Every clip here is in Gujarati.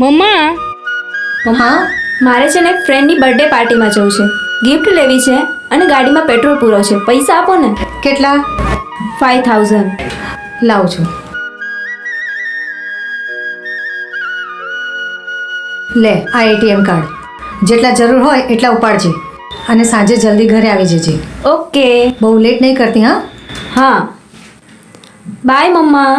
મમ્મા, હા મારે છે ને ફ્રેન્ડની બર્થડે પાર્ટીમાં જવું છે, ગિફ્ટ લેવી છે અને ગાડીમાં પેટ્રોલ પૂરો છે. પૈસા આપો ને. કેટલા? 5000. લાવું છું. લે આ એટીએમ કાર્ડ. જેટલા જરૂર હોય એટલા ઉપાડજે અને સાંજે જલ્દી ઘરે આવી જજે. ઓકે. બહુ લેટ નહીં કરતી હા? હા. બાય મમ્મા.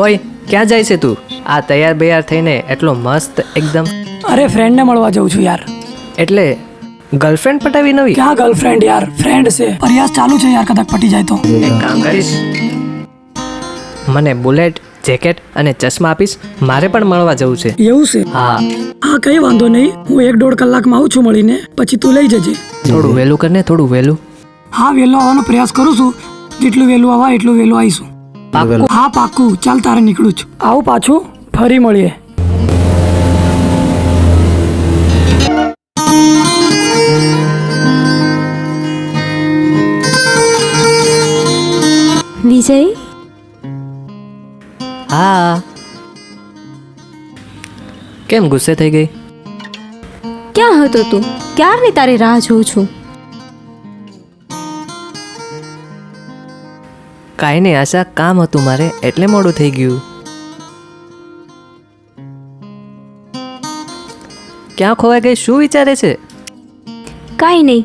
ઓય ક્યાં જાય છે તું? આ તૈયાર બૈયાર થઈને એટલો મસ્ત એકદમ. અરે ફ્રેન્ડને મળવા જઉં છું યાર. એટલે ગર્લફ્રેન્ડ પટાવી નવી? ક્યાં ગર્લફ્રેન્ડ યાર, ફ્રેન્ડ છે. પ્રયાસ ચાલુ છે યાર, કદાચ પટી જાય તો. એક કામ કરીશ, મને બુલેટ, જેકેટ અને ચશ્મા આપીશ. મારે પણ મળવા જવું છે. એવું છે? હા. હા કઈ વાંધો નહીં, હું 1-1.5 કલાકમાં આવું છું મળીને, પછી તું લઈ જજે. થોડું વહેલું કરને, થોડું વહેલું. હા વહેલો આવવાનો પ્રયાસ કરું છું, જેટલું વહેલું આવાય એટલું વહેલું આવીશું. પાક્કું? હા પાક્કું. ચાલ તારે નીકળું છું. આવું પાછું, ફરી મળીએ. વિજય, હા. કેમ ગુસ્સે થઈ ગઈ? ક્યાં હતો તું? ક્યારની તારી રાહ જોઉં છું. કાંઈ નહીં આશા, કામ હતું મારે એટલે મોડું થઈ ગયું. ક્યાં ખોવાઈ ગઈ? શું વિચારે છે? કાંઈ નહીં,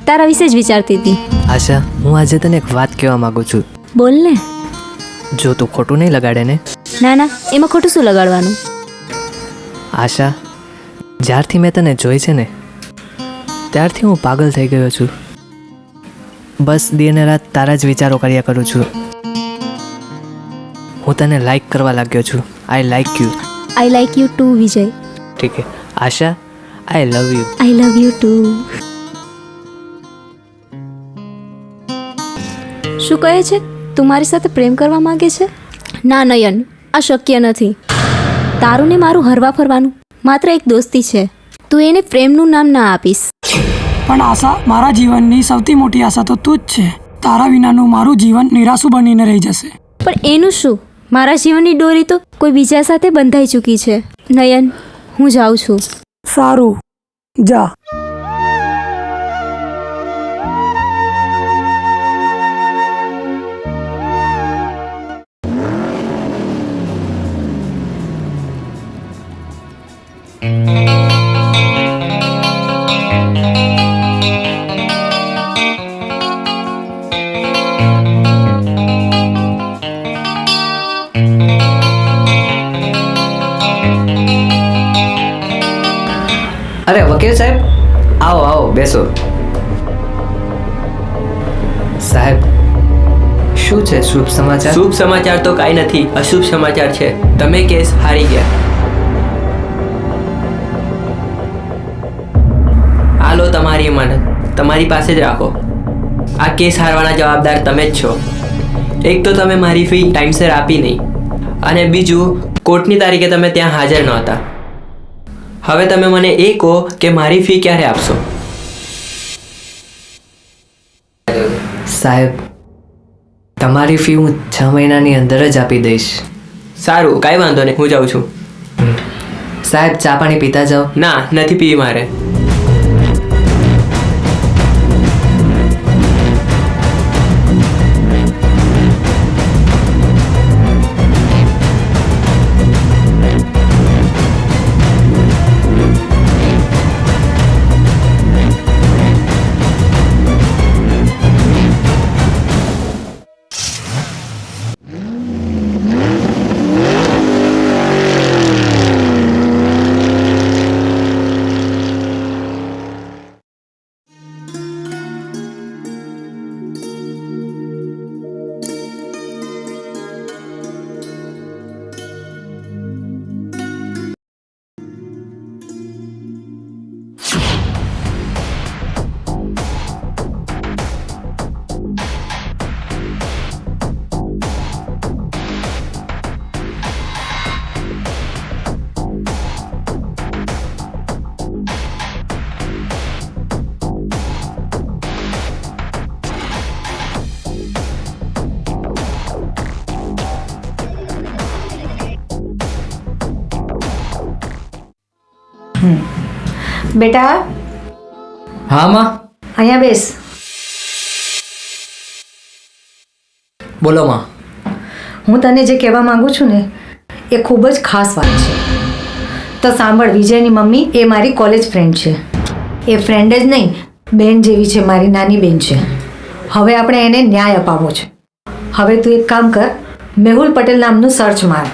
તારા વિશે જ વિચારતી હતી. આશા, હું આજે તને એક વાત કહેવા માંગુ છું. બોલ ને. જો તું ખોટું નહીં લગાડે ને? ના ના, એમાં ખોટું શું લગાડવાનું? આશા, જ્યારથી મેં તને જોઈ છે ને ત્યારથી હું પાગલ થઈ ગયો છું. બસ દિને રાત તારા જ વિચારો કર્યા કરું છું. હું તને લાઈક કરવા લાગ્યો છું. I like you. I like you too Vijay. ઠીક છે Asha, I love you. I love you too. શું કહે છે? તું મારી સાથે પ્રેમ કરવા માંગે છે? ના નયન, આ શક્ય નથી. તારું ને મારું હરવા ફરવાનું માત્ર એક દોસ્તી છે. તું એને પ્રેમનું નામ ના આપીશ. પણ આશા, મારા જીવનની સૌથી મોટી આશા તો તું જ છે. તારા વિનાનું મારું જીવન નિરાશુ બનીને રહી જશે. પણ એનું શું? મારા જીવનની દોરી તો કોઈ બીજા સાથે બંધાઈ ચૂકી છે. નયન, હું જાઉં છું. સારું, જા. અરે વકીલ સાહેબ, આવો આવો, બેસો. સાહેબ, શું છે શુભ સમાચાર? શુભ સમાચાર તો કાંઈ નથી, અશુભ સમાચાર છે. તમે કેસ હારી ગયા. આ લો તમારી અમાનત, તમારી પાસે જ રાખો. આ કેસ હારવાના જવાબદાર તમે જ છો. એક તો તમે મારી ફી ટાઈમસર આપી નહીં, અને બીજું કોર્ટની તારીખે તમે ત્યાં હાજર નહોતા. હવે તમે મને એ કહો કે મારી ફી ક્યારે આપશો? સાહેબ, તમારી ફી હું 6 મહિનાની અંદર જ આપી દઈશ. સારું, કાંઈ વાંધો નહીં, હું જાઉં છું. સાહેબ, ચા પાણી પીતા જાઓ. ના, નથી પીવી મારે. બેટા હા માં. અહીંયા બેસ. બોલો માં. હું તને જે કહેવા માંગુ છું ને એ ખૂબ જ ખાસ વાત છે. તો સાંભળ, વિજયની મમ્મી એ મારી કોલેજ ફ્રેન્ડ છે. એ ફ્રેન્ડ જ નહીં, બેન જેવી છે, મારી નાની બેન છે. હવે આપણે એને ન્યાય અપાવવો છે. હવે તું એક કામ કર, મેહુલ પટેલ નામનું સર્ચ માર.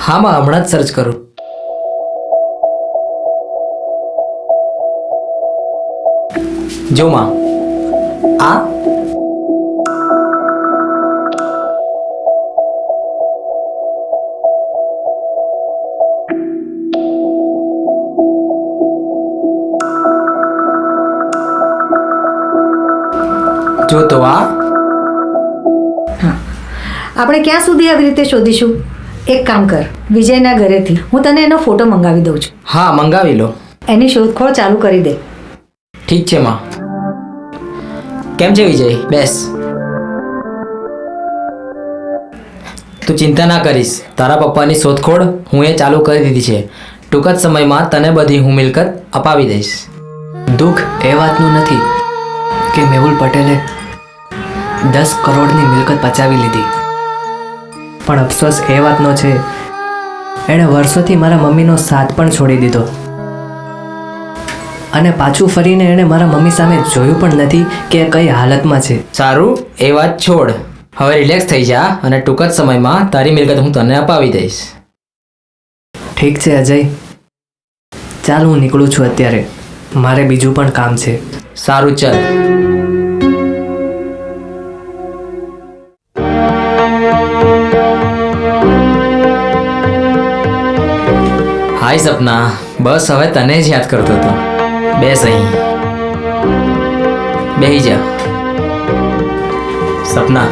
હા માં, હમણાં જ સર્ચ કરું. જો માં, આ જો તો આ આપણે ક્યાં સુધી આવી રીતે શોધીશું? એક કામ કર, વિજયના ઘરેથી હું તને એનો ફોટો મંગાવી દઉં છું. હા, મંગાવી લો. એની શોધખોળ ચાલુ કરી દે. ઠીક છે માં. કેમ છે વિજય? બેસ. તું ચિંતા ના કરીશ, તારા પપ્પાની શોધખોળ હું એ ચાલુ કરી દીધી છે. ટૂંક જ સમયમાં તને બધી હું મિલકત અપાવી દઈશ. દુઃખ એ વાતનું નથી કે મેહુલ પટેલે 10 કરોડની મિલકત પચાવી લીધી, પણ અફસોસ એ વાતનો છે એણે વર્ષોથી મારા મમ્મીનો સાથ પણ છોડી દીધો, અને પાછું ફરીને એણે મારા મમ્મી સામે જોયું પણ નથી કે એ કઈ હાલતમાં છે. સારું, એ વાત છોડ. હવે રિલેક્સ થઈ જા અને ટૂંક જ સમયમાં તારી મિલકત હું તને અપાવી દઈશ. ઠીક છે અજય, ચાલ હું નીકળું છું અત્યારે, મારે બીજું પણ કામ છે. સારું, ચાલ. હાય સપના, બસ હવે તને જ યાદ કરતો હતો. બેસ અહીં, બેહી જા. સપના,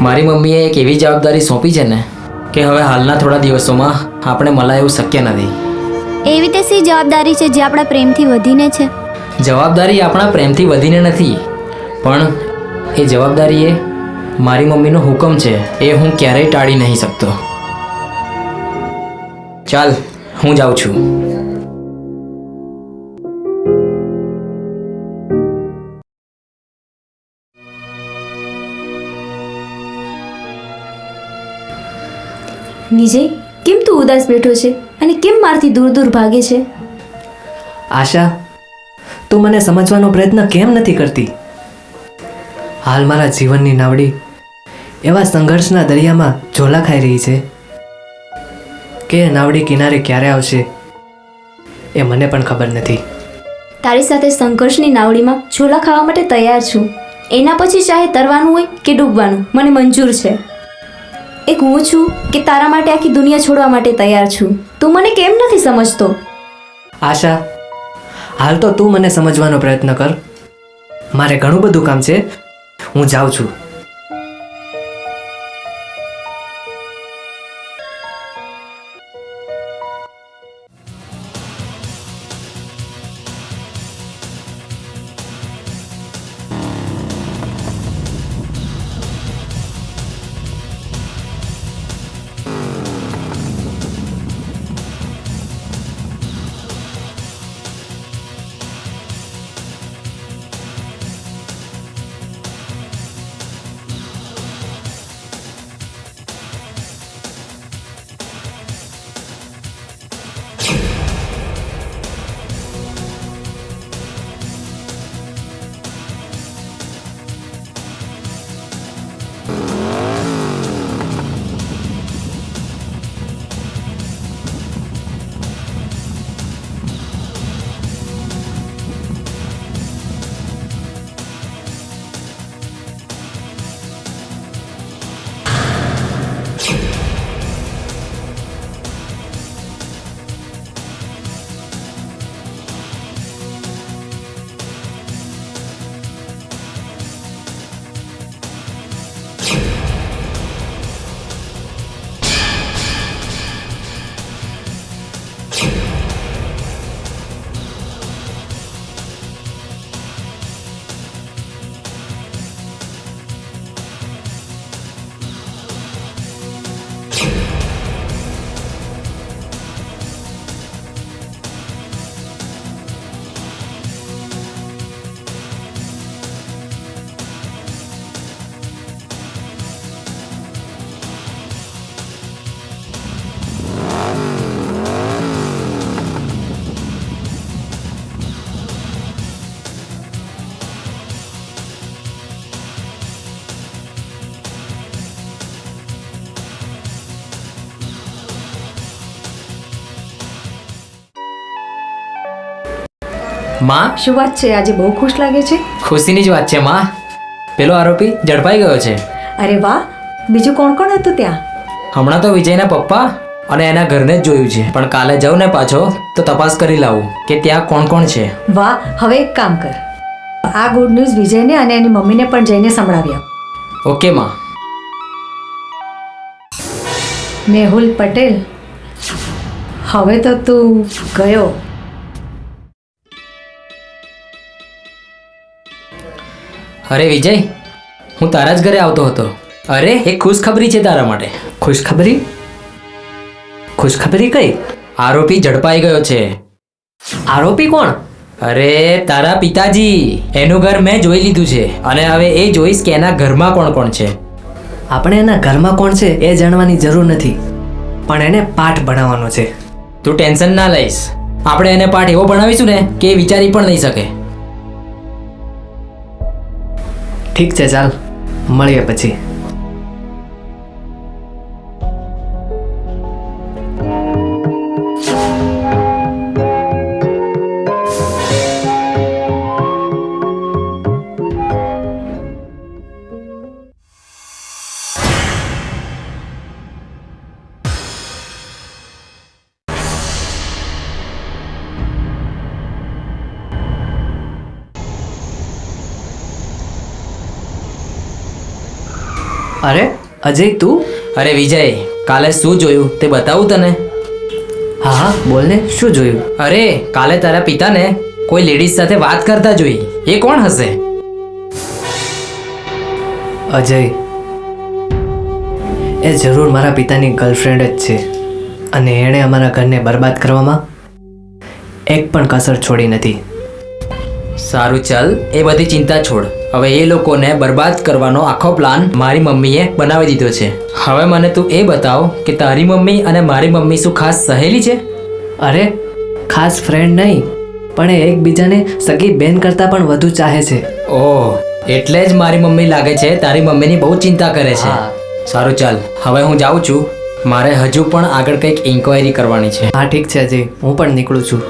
મારી મમ્મીએ એક એવી જવાબદારી સોંપી છે ને કે હવે હાલના થોડા દિવસોમાં આપણે મળાય એવું શક્ય નથી. એવી તે સી જવાબદારી છે જે આપણા પ્રેમથી વધીને છે? જવાબદારી આપણા પ્રેમથી વધીને નથી, પણ એ જવાબદારી એ મારી મમ્મીનો હુકમ છે, એ હું ક્યારેય ટાળી નહીં શકતો. ચાલ, હું જાઉં છું. વિજય, કેમ તું ઉદાસ બેઠો છે અને કેમ મારથી દૂર દૂર ભાગે છે? આશા, તું મને સમજવાનો પ્રયત્ન કેમ નથી કરતી? હાલ મારા જીવનની નાવડી એવા સંઘર્ષના દરિયામાં ઝોલા ખાઈ રહી છે કે એ નાવડી કિનારે ક્યારે આવશે એ મને પણ ખબર નથી. તારી સાથે સંઘર્ષની નાવડીમાં ઝોલા ખાવા માટે તૈયાર છું. એના પછી ચાહે તરવાનું હોય કે ડૂબવાનું, મને મંજૂર છે. એક હું છું કે તારા માટે આખી દુનિયા છોડવા માટે તૈયાર છું. તું મને કેમ નથી સમજતો? આશા, હાલ તો તું મને સમજવાનો પ્રયત્ન કર. મારે ઘણું બધું કામ છે, હું જાઉં છું. માં, શું વાત છે, આજે બહુ ખુશ લાગે છે? ખુશીની જ વાત છે માં. પેલો આરોપી ઝડપાઈ ગયો છે. અરે વાહ, બીજું કોણ કોણ હતું ત્યાં? હમણાં તો વિજયના પપ્પા અને એના ઘરને જ જોયું છે, પણ કાલે જાઉં ને પાછો તો તપાસ કરી લાવું કે ત્યાં કોણ કોણ છે. વાહ, હવે એક કામ કર, આ ગુડ ન્યૂઝ વિજયને અને એની મમ્મીને પણ જઈને સંભળાવી આપ. ઓકે માં. મેહુલ પટેલ, હવે તો તું ગયો. અરે વિજય, હું તારા જ ઘરે આવતો હતો. અરે એક ખુશખબરી છે તારા માટે. ખુશખબરી? ખુશખબરી કઈ? આરોપી ઝડપાઈ ગયો છે. આરોપી કોણ? અરે તારા પિતાજી. એનું ઘર મેં જોઈ લીધું છે અને હવે એ જોઈશ કે એના ઘરમાં કોણ કોણ છે. આપણે એના ઘરમાં કોણ છે એ જાણવાની જરૂર નથી, પણ એને પાઠ ભણાવવાનો છે. તું ટેન્શન ના લઈશ. આપણે એને પાઠ એવો ભણાવીશું ને કે એ વિચારી પણ નહીં શકે. ઠીક છે, ચાલ મળીએ પછી. અરે અજય, તું? અરે વિજય, કાલે શું જોયું તે બતાવું તને? હા હા, બોલને, શું જોયું? અરે કાલે તારા પિતાને કોઈ લેડીઝ સાથે વાત કરતા જોઈ. એ કોણ હશે? અજય, એ જરૂર મારા પિતાની ગર્લફ્રેન્ડ જ છે, અને એણે અમારા ઘરને બરબાદ કરવામાં એક પણ કસર છોડી નથી. સારું ચાલ, એ બધી ચિંતા છોડ. હવે એ લોકોને બરબાદ કરવાનો આખો પ્લાન મારી મમ્મીએ બનાવી દીધો છે. હવે મને તું એ બતાવ કે તારી મમ્મી અને મારી મમ્મી શું ખાસ સહેલી છે? અરે ખાસ ફ્રેન્ડ નહીં, પણ એ એકબીજાને સગી બેન કરતાં પણ વધુ ચાહે છે. ઓહ, એટલે જ મારી મમ્મી લાગે છે તારી મમ્મીની બહુ ચિંતા કરે છે. હા. સારું ચાલ, હવે હું જાઉં છું. મારે હજુ પણ આગળ કંઈક ઇન્ક્વાયરી કરવાની છે. હા ઠીક છે અજય, હું પણ નીકળું છું.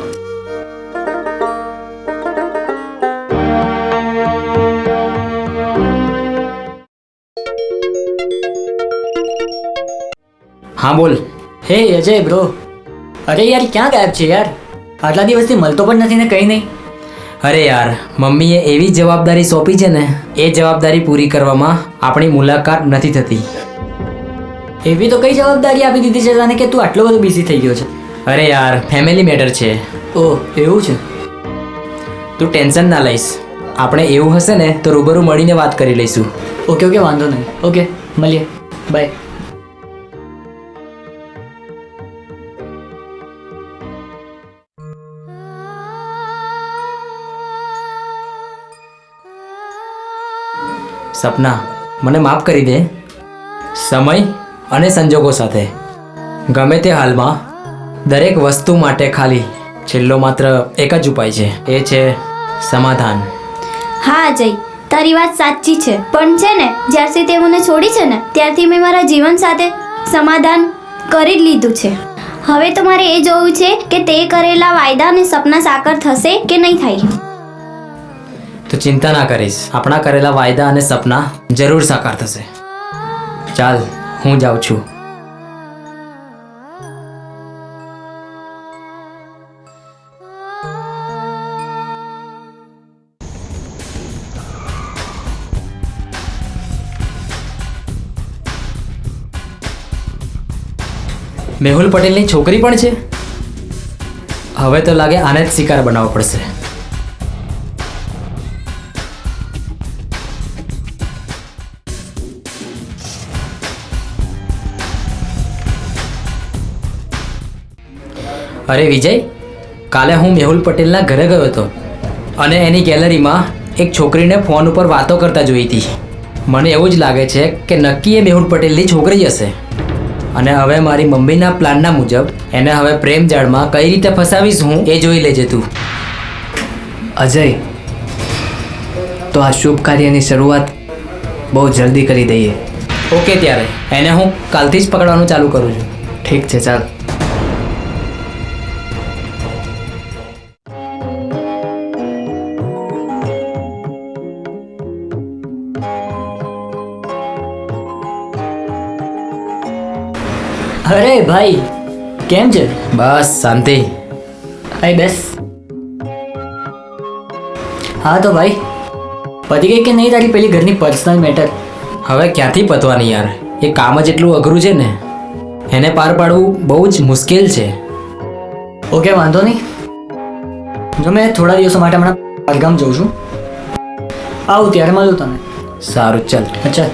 હા બોલ. હે અજય બ્રો, અરે યાર ક્યાં ગાયબ છે યાર? આટલા દિવસથી મળતો પણ નથી ને કંઈ નહીં. અરે યાર, મમ્મીએ એવી જવાબદારી સોંપી છે ને, એ જવાબદારી પૂરી કરવામાં આપણી મુલાકાત નથી થતી. એવી તો કઈ જવાબદારી આપી દીધી છે તને કે તું આટલો બધો બિઝી થઈ ગયો છે? અરે યાર, ફેમિલી મેટર છે. ઓહ એવું છે. તું ટેન્શન ના લઈશ. આપણે એવું હશે ને તો રૂબરૂ મળીને વાત કરી લઈશું. ઓકે ઓકે, વાંધો નહીં. ઓકે, મળીએ, બાય. સપના, મને માફ કરી દે. સમય અને સંજોગો સાથે ગમે તે હાલમાં દરેક વસ્તુ માટે ખાલી છેલ્લો માત્ર એક જ ઉપાય છે, એ છે સમાધાન. હા અજય, તારી વાત સાચી છે, પણ છે ને જ્યારથી તે મને છોડી છે ને ત્યારથી મેં મારા જીવન સાથે સમાધાન કરી જ લીધું છે. હવે તો મારે એ જોવું છે કે તે કરેલા વાયદા અને સપના સાકાર થશે કે નહીં થાય. તો ચિંતા ના કરીશ, આપણા કરેલા વાયદા અને સપના જરૂર સાકાર થશે. ચાલ, હું જાઉં છું. મેહુલ પટેલની છોકરી પણ છે. હવે તો લાગે આને જ શિકાર બનાવવો પડશે. અરે વિજય, કાલે હું મેહુલ પટેલના ઘરે ગયો હતો અને એની ગેલેરીમાં એક છોકરીને ફોન ઉપર વાતો કરતા જોઈ હતી. મને એવું જ લાગે છે કે નક્કી એ મેહુલ પટેલની છોકરી હશે. અને હવે મારી મમ્મીના પ્લાનના મુજબ એને હવે પ્રેમ જાળમાં કઈ રીતે ફસાવીશ હું એ જોઈ લેજે તું. અજય, તો આ શુભ કાર્યની શરૂઆત બહુ જલ્દી કરી દઈએ. ઓકે, ત્યારે એને હું કાલથી જ પકડવાનું ચાલુ કરું છું. ઠીક છે, ચાલ. અરે ભાઈ કેમ છે? બસ શાંતિ. ભાઈ બેસ. હા તો ભાઈ પતી ગઈ કે નહીં તારી પેલી ઘરની પર્સનલ મેટર? હવે ક્યાંથી પતવાની યાર, એ કામ જ એટલું અઘરું છે ને, એને પાર પાડવું બહુ જ મુશ્કેલ છે. ઓકે વાંધો નહીં. જો મેં થોડા દિવસો માટે હમણાં બહારગામ જઉં છું, આવું ત્યારે મળું તને. સારું ચાલ. અચ્છા.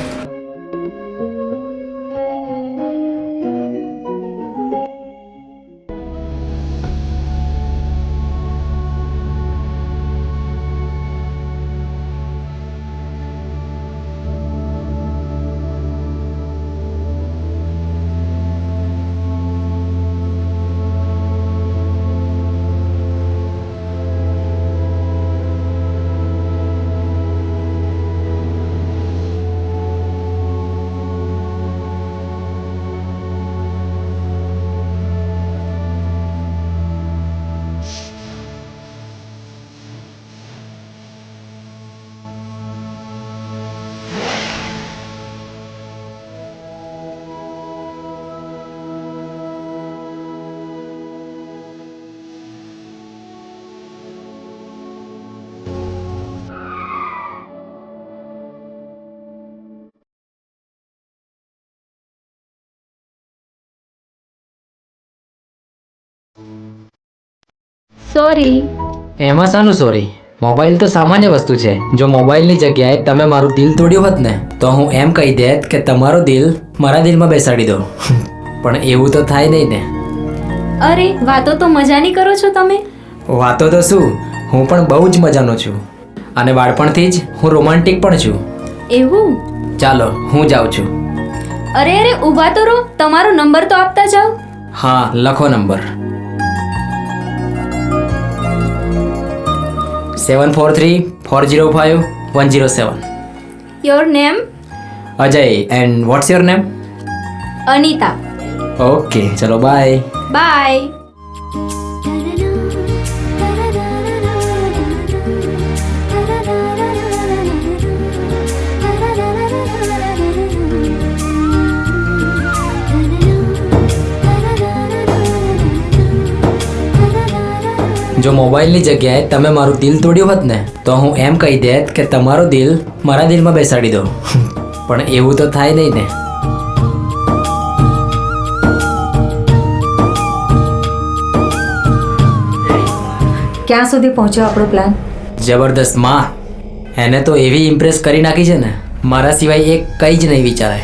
સોરી. એમાં શાનું સોરી? મોબાઈલ તો સામાન્ય વસ્તુ છે. જો મોબાઈલની જગ્યાએ તમે મારું દિલ તોડ્યું હોત ને તો હું એમ કહી દેત કે તમારું દિલ મારા દિલમાં બેસાડી દો. પણ એવું તો થાય નહીં ને. અરે વાતો તો મજાની કરો છો તમે. વાતો તો શું, હું પણ બહુ જ મજાનો છું અને બાળપણથી જ હું રોમાન્ટિક પણ છું. એવું? ચાલો હું જાઉં છું. અરે અરે ઊભા તો રહો, તમારો નંબર તો આપતા જાઓ. હા લખો number. 743405 your name? Ajay. And what's your name? Anita. Okay ચલો બાય. બાય. જો મોબાઈલની જગ્યાએ તમે મારું દિલ તોડ્યું હોત ને તો હું એમ કહી દેત કે તમારું દિલ મારા દિલમાં બેસાડી દો. પણ એવું તો થાય નહીં ને. ક્યાં સુધી પહોંચ્યો આપણો પ્લાન? જબરદસ્ત માં, એને તો એવી ઇમ્પ્રેસ કરી નાખી છે ને, મારા સિવાય એક કંઈ જ નહીં વિચારે.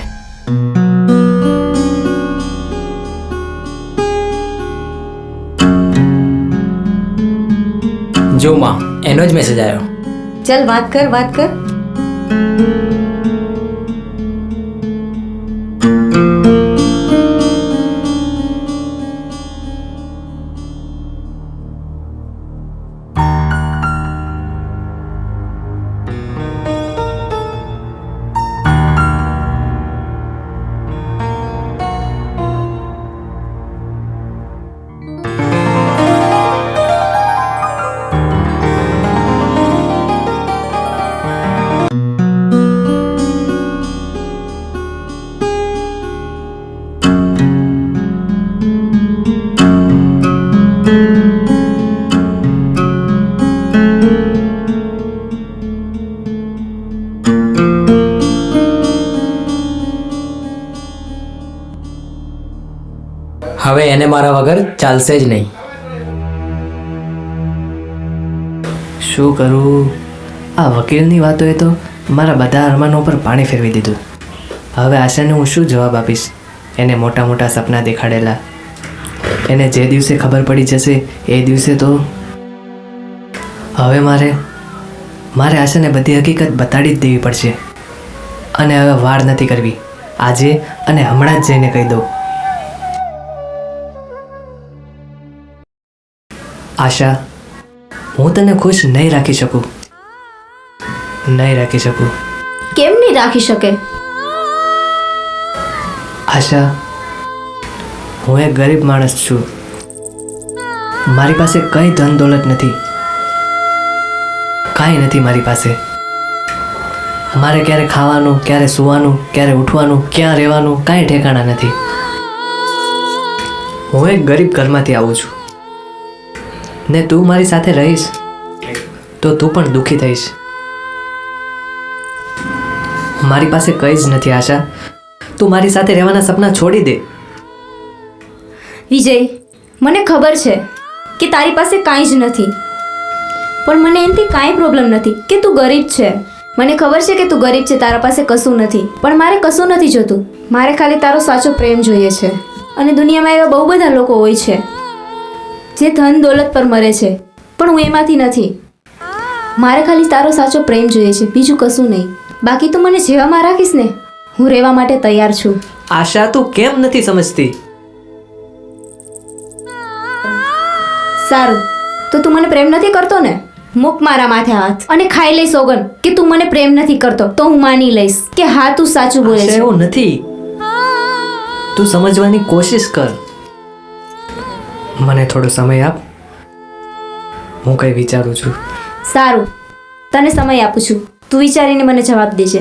જો માં, એનો જ મેસેજ આવ્યો. ચાલ વાત કર વાત કર. હવે એને મારા વગર ચાલશે જ નહીં. શું કરું? આ વકીલની વાતોએ તો મારા બધા અરમાનો પર પાણી ફેરવી દીધું. હવે આશાને હું શું જવાબ આપીશ? એને મોટા મોટા સપના દેખાડેલા, એને જે દિવસે ખબર પડી જશે એ દિવસે તો હવે મારે આશાને બધી હકીકત બતાડી જ દેવી પડશે. અને હવે વાર નથી કરવી, આજે અને હમણાં જ જઈને કહી દઉં. આશા, હું તને ખુશ નહીં રાખી શકું. કેમ નહીં રાખી શકે? આશા, હું એક ગરીબ માણસ છું. મારી પાસે કંઈ ધન દોલત નથી, કાંઈ નથી મારી પાસે. મારે ક્યારે ખાવાનું, ક્યારે સૂવાનું, ક્યારે ઉઠવાનું, ક્યાં રહેવાનું કાંઈ ઠેકાણા નથી. હું એક ગરીબ ઘરમાંથી આવું છું ને તું મારી સાથે રહીશ તો તું પણ દુઃખી થઈશ. મારી પાસે કંઈ જ નથી આશા. તું મારી સાથે રહેવાના સપના છોડી દે. વિજય, મને ખબર છે કે તારી પાસે કાંઈ જ નથી, પણ મને એનાથી કાંઈ પ્રોબ્લેમ નથી કે તું ગરીબ છે. મને ખબર છે કે તું ગરીબ છે, તારા પાસે કશું નથી, પણ મારે કશું નથી જોતું. મારે ખાલી તારો સાચો પ્રેમ જોઈએ છે. અને દુનિયામાં એવા બહુ બધા લોકો હોય છે જે ધન દોલત પર મરે છે, પણ હું એમાંથી નથી. મારે ખાલી તારો સાચો પ્રેમ જોઈએ છે, બીજું કશું નહીં. બાકી તું મને જેવામાં રાખીશ ને, હું રહેવા માટે તૈયાર છું. આશા, તું કેમ નથી સમજતી? સારું, તો તું મને પ્રેમ નથી કરતો ને? મૂક મારા માથે હાથ અને ખાઈ લઈશ સોગન કે તું મને પ્રેમ નથી કરતો. તો હું માની લઈશ કે હા, તું સાચું બોલે આશા, છે. એવું નથી. તું સમજવાની કોશિશ કર. મને થોડો સમય આપ, હું કંઈ વિચારું છું. સારું, તને સમય આપું છું. તું વિચારીને મને જવાબ દેજે.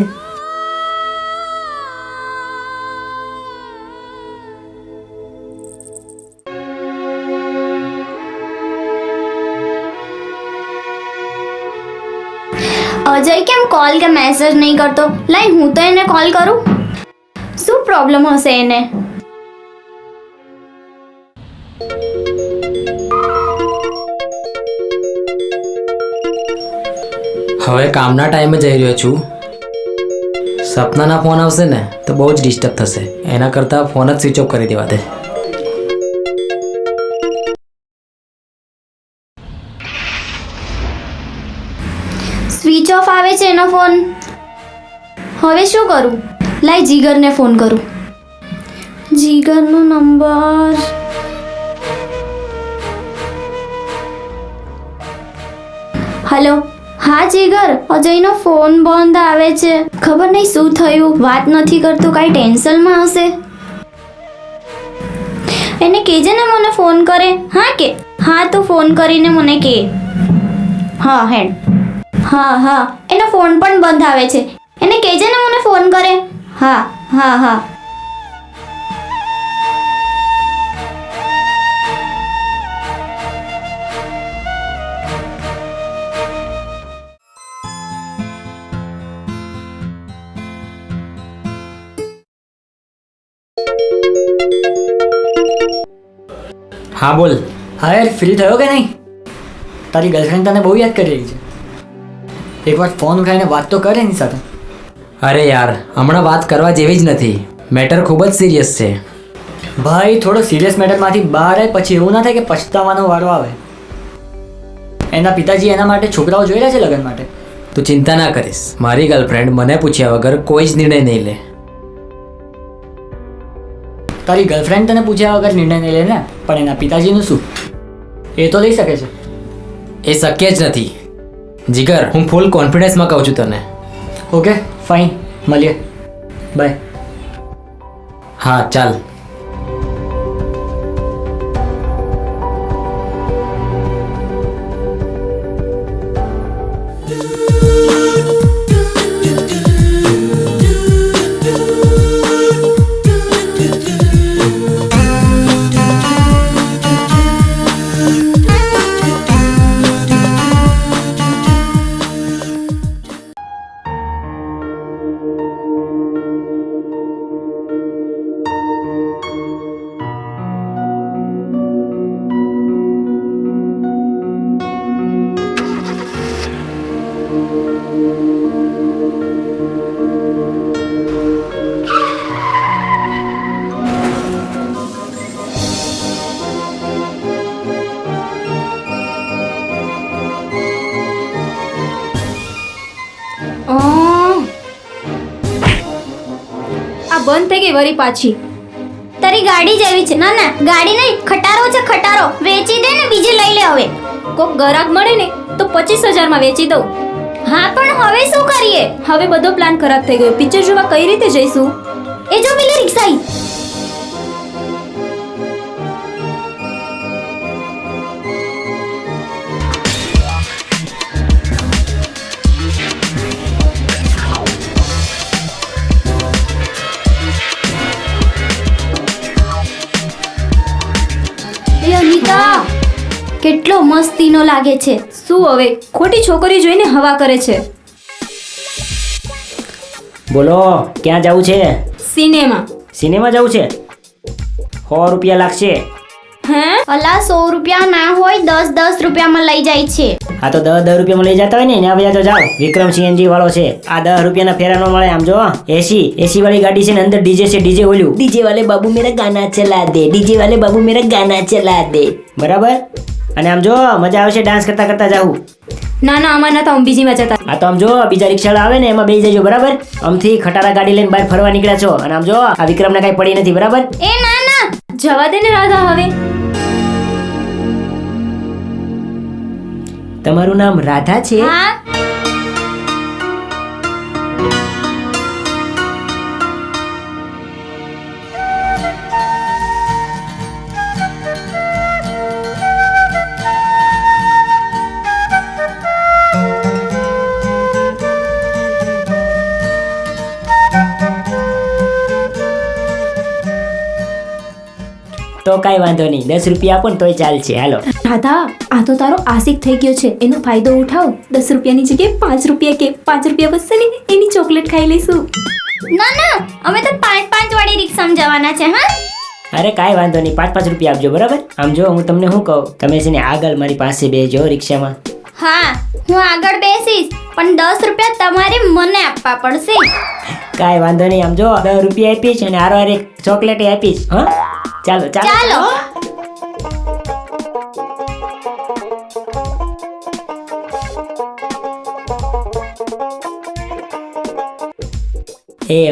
અજય કેમ કોલ કે મેસેજ નહીં કરતો? લાઈ હું તો એને કોલ કરું. શું પ્રોબ્લેમ હશે એને? હવે કામના ટાઈમે જઈ રહ્યો છું. સપનાના ફોન આવશે ને તો બહુ જ ડિસ્ટર્બ થશે. એના કરતાં ફોન જ સ્વિચ ઓફ કરી દેવા દે. સ્વિચ ઓફ આવે છે એનો ફોન. હવે શું કરું? લાઈ જીગરને ફોન કરું. જીગરનો નંબર. હલો. હા જીગર, અજયનો ફોન બંધ આવે છે. ખબર નહીં શું થયું, વાત નથી કરતું, કાંઈ ટેન્શનમાં હશે. એને કહેજે ને મને ફોન કરે. હા કે હા, તું ફોન કરીને મને કહે. હા હેડ. હા હા, એનો ફોન પણ બંધ આવે છે. એને કહેજે ને મને ફોન કરે. હા હા હા. હા બોલ. હા યાર, ફ્રી થયો કે નહીં? તારી ગર્લફ્રેન્ડ તને બહુ યાદ કરી રહી છે. એકવાર ફોન ઉઠાવીને વાત તો કરે એની સાથે. અરે યાર, હમણાં વાત કરવા જેવી જ નથી. મેટર ખૂબ જ સિરિયસ છે. ભાઈ, થોડો સિરિયસ મેટરમાંથી બહાર આવે પછી એવું ના થાય કે પછતાવાનો વારો આવે. એના પિતાજી એના માટે છોકરાઓ જોઈ રહ્યા છે લગ્ન માટે. તું ચિંતા ના કરીશ. મારી ગર્લફ્રેન્ડ મને પૂછ્યા વગર કોઈ જ નિર્ણય નહીં લે. તારી ગર્લફ્રેન્ડ તને પૂછ્યા વગર નિર્ણય નહીં લે ને, પણ એના પિતાજીનું શું? એ તો લઈ શકે છે. એ શક્ય જ નથી. જીગર, હું ફૂલ કોન્ફિડન્સમાં કહું છું તને. ઓકે ફાઇન, મળીએ. બાય. હા ચાલ. આ બંધ થઈ ગઈ વરી પાછી. તારી ગાડી જેવી છે. ના ના, ગાડી નહીં, ખટારો છે ખટારો. વેચી દે ને બીજી લઈ લે હવે. કોક ગ્રાહક મળે ને તો 25,000માં વેચી દઉં. હા પણ હવે શું કરીએ? હવે બધો પ્લાન ખરાબ થઈ ગયો. પિક્ચર જોવા કઈ રીતે જઈશું? એ જો પેલી રિક્ષા આવી. કેટલો મસ્તીનો લાગે છે. શું હવે ખોટી છોકરી જોઈને હવા કરે છે. બોલો ક્યાં જવું છે? સિનેમા. સિનેમા જવું છે? 100 રૂપિયા લાગશે. હે? અલા 100 રૂપિયા ના હોય 10 રૂપિયામાં લઈ જાય છે. આ તો 10 રૂપિયામાં લઈ જતા હોય ને એના બધા તો જાઓ. વિક્રમ સીએનજી વાળો છે. આ 10 રૂપિયાના ફેરા નો મળે. આમ જો એસી વાળી ગાડી છે ને, અંદર ડીજે છે. ડીજે ઓલ્યું ડીજે વાલે બાબુ મેરા ગાના ચલા દે, ડીજે વાલે બાબુ મેરા ગાના ચલા દે. બરાબર. અને આમ જો મજા આવશે ડાન્સ કરતા કરતા જાવું. ના ના અમાર ના તો અમે બીજીમાં જતા. આ તો આમ જો બીજા રિક્ષાવાળા આવે ને એમાં બેસી જજો. બરાબર. આમથી ખટારા ગાડી લઈને બહાર ફરવા નીકળ્યા છો અને આમ જો આ વિક્રમને કઈ પડી નથી. બરાબર. એ ના ના, જવા દે ને રાધા હવે. તમારું નામ રાધા છે? હા તો કઈ વાંધો નહીં, 10 રૂપિયા આપો ને તોય ચાલશે. હાલો. રાધા આ તો તારો આશિક થઈ ગયો છે. એનો ફાયદો ઉઠાવ. 10 રૂપિયાની જગ્યાએ 5 રૂપિયા કે 5 રૂપિયા વધશે ને એની ચોકલેટ ખાઈ લઈશું. ના ના, અમે તો 5 વાળી રિક્ષામાં જવાના છે. હા અરે કાંઈ વાંધો નહીં, 5 રૂપિયા આપજો. બરાબર. આમ જો હું તમને શું કહું, તમે છે ને આગળ મારી પાસે બેસજો રિક્ષામાં. હા હું આગળ બેસીશ, પણ 10 રૂપિયા તમારે મને આપવા પડશે. કાંઈ વાંધો નહીં. આમ જો 10 રૂપિયા આપીશ અને હારો એક ચોકલેટ આપીશ. હા ચાલો ચાલો.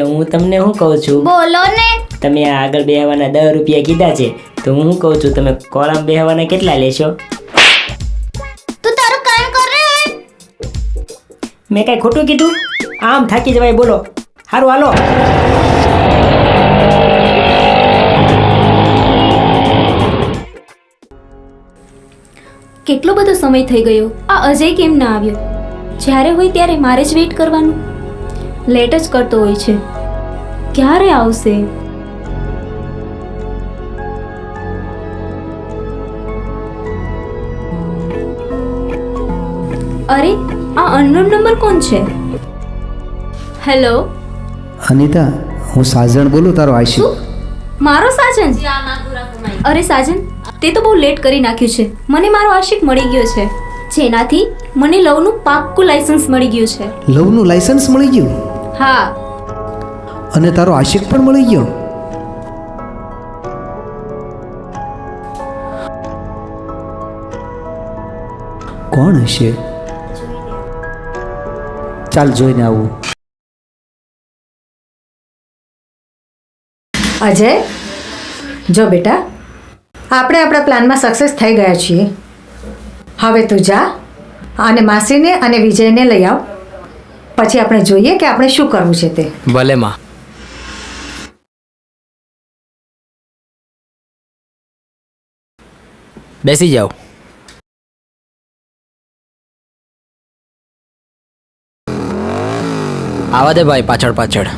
હું તમને શું કહું છું, બોલો ને. તમે આ આગળ બેહવાના 10 રૂપિયા કીધા છે, તો હું શું કહું છું, તમે કોળામાં બેહવાના કેટલા લેશો? તું તારું કામ કર રે. મેં કઈ ખોટું કીધું? આમ થાકી જવાય. બોલો. સારું હાલો. કેટલો બધો સમય થઈ ગયો. આ અજય કેમ ના આવ્યો? જ્યારે હોય ત્યારે મારે જ વેઇટ કરવાનું. લેટ જ કરતો હોય છે. ક્યારે આવશે? અરે આ અનનોન નંબર કોણ છે? હેલો. અનિતા, હું સાજણ બોલું, તારો આશિક. શું? મારો સાજન? અરે સાજન, તે તો બહુ લેટ કરી નાખ્યું છે. મને મારો આશિક મળી ગયો છે, જેનાથી મને લવનું પાક્કું લાયસન્સ મળી ગયું છે. લવનું લાયસન્સ મળી ગયું? હા. અને તારો આશિક પણ મળી ગયો? કોણ હશે? ચાલ જોઈને આવું. અજય, જો બેટા, આપણે આપણા પ્લાનમાં સક્સેસ થઈ ગયા છીએ. હવે તું જા અને માસીને અને વિજયને લઈ આવ. પછી આપણે જોઈએ કે આપણે શું કરવું છે તે. ભલે માં. બેસી જાઓ. આવા દે ભાઈ, પાછળ પાછળ.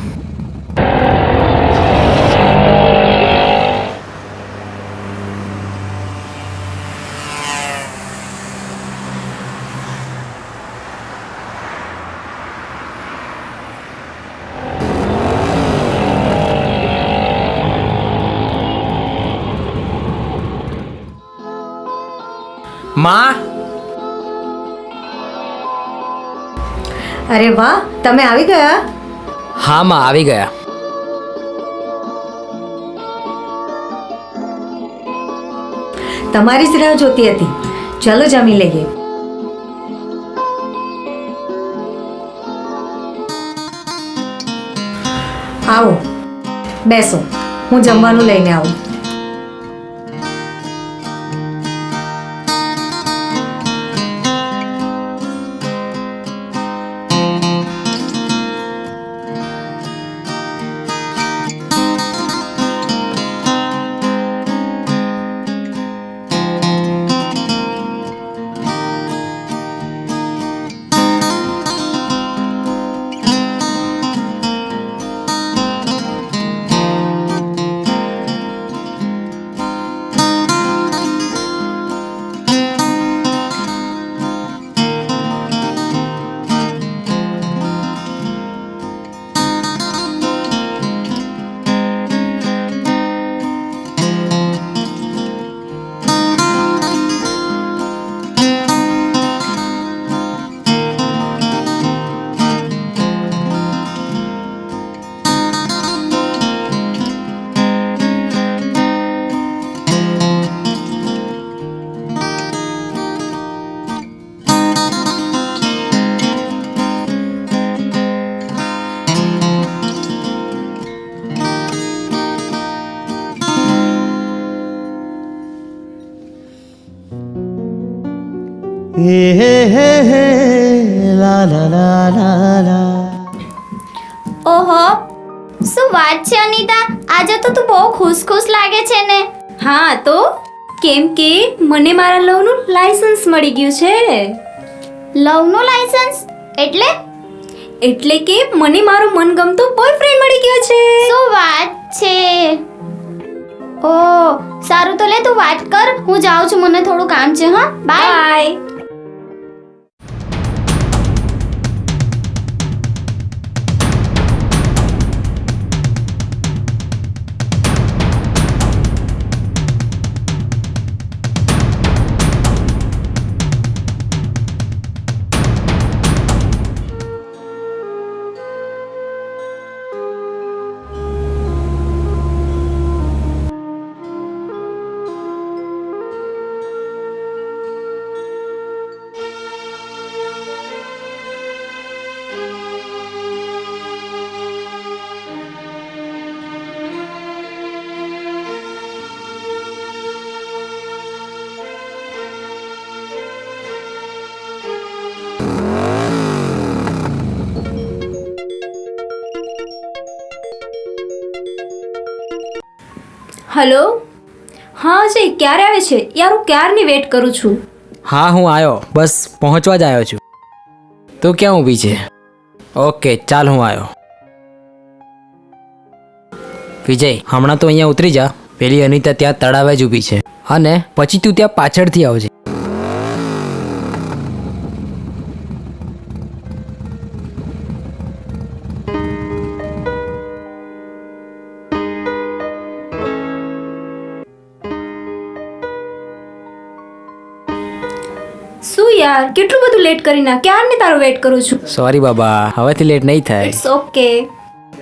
માં. અરે વાહ, તમે આવી ગયા. હા માં, આવી ગયા. તમારી જ રાહ જોતી હતી. ચલો જમી લઈએ. આવો બેસો, હું જમવાનું લઈને આવું. ઓહો, શું વાત છે અનિતા? આજે તો તું બહુ ખુશ લાગે છે ને. હા તો કેમ કે મને મારા લવનું લાયસન્સ મળી ગયું છે. લવનું લાયસન્સ એટલે? એટલે કે મને મારો મનગમતો બોયફ્રેન્ડ મળી ગયો છે. શું વાત છે? ઓ સારું, તો લે તું વાત કર, હું જાઉં છું, મને થોડું કામ છે. હા, બાય. બાય. હલો, હા અજય, ક્યારે આવે છે યાર? હું ક્યારની વેટ કરું છું. હા હું આવ્યો, બસ પહોંચવા જ આવ્યો છું. તું ક્યાં ઊભી છે? ઓકે ચાલ હું આવ્યો. વિજય, હમણાં તો અહીંયા ઉતરી જા. પેલી અનિતા ત્યાં તળાવે જ ઊભી છે અને પછી તું ત્યાં પાછળથી આવજે. શું યાર, કેટલું બધું લેટ કરી ના, ક્યારની તારો વેટ કરું છું. સોરી બાબા, હવેથી લેટ નહીં થાય. It's okay.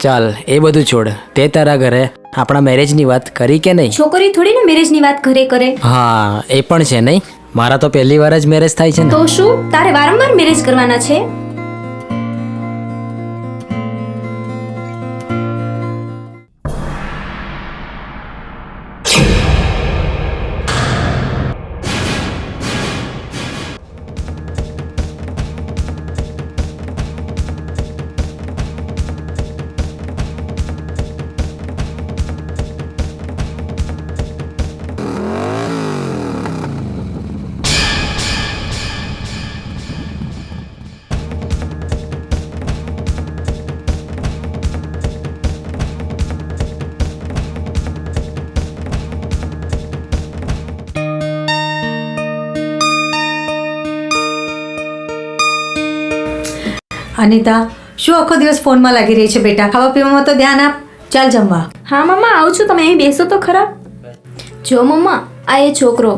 ચાલ એ બધું છોડ. તે તારા ઘરે આપણા મેરેજની વાત કરી કે નહીં? છોકરી થોડી ને મેરેજની વાત ઘરે કરે. હા એ પણ છે નહીં. મારા તો પહેલી વાર જ મેરેજ થાય છે ને. તો શું તારે વારંવાર મેરેજ કરવાના છે? અનિતા, શું આખો દિવસ ફોનમાં લાગી રહી છે બેટા? ખાવા પીવામાં તો ધ્યાન આપ. ચાલ જમવા. હા મમ્મા, આવું છું, તમે અહીં બેસો તો ખરા. જો મમ્મા, આ એ છોકરો.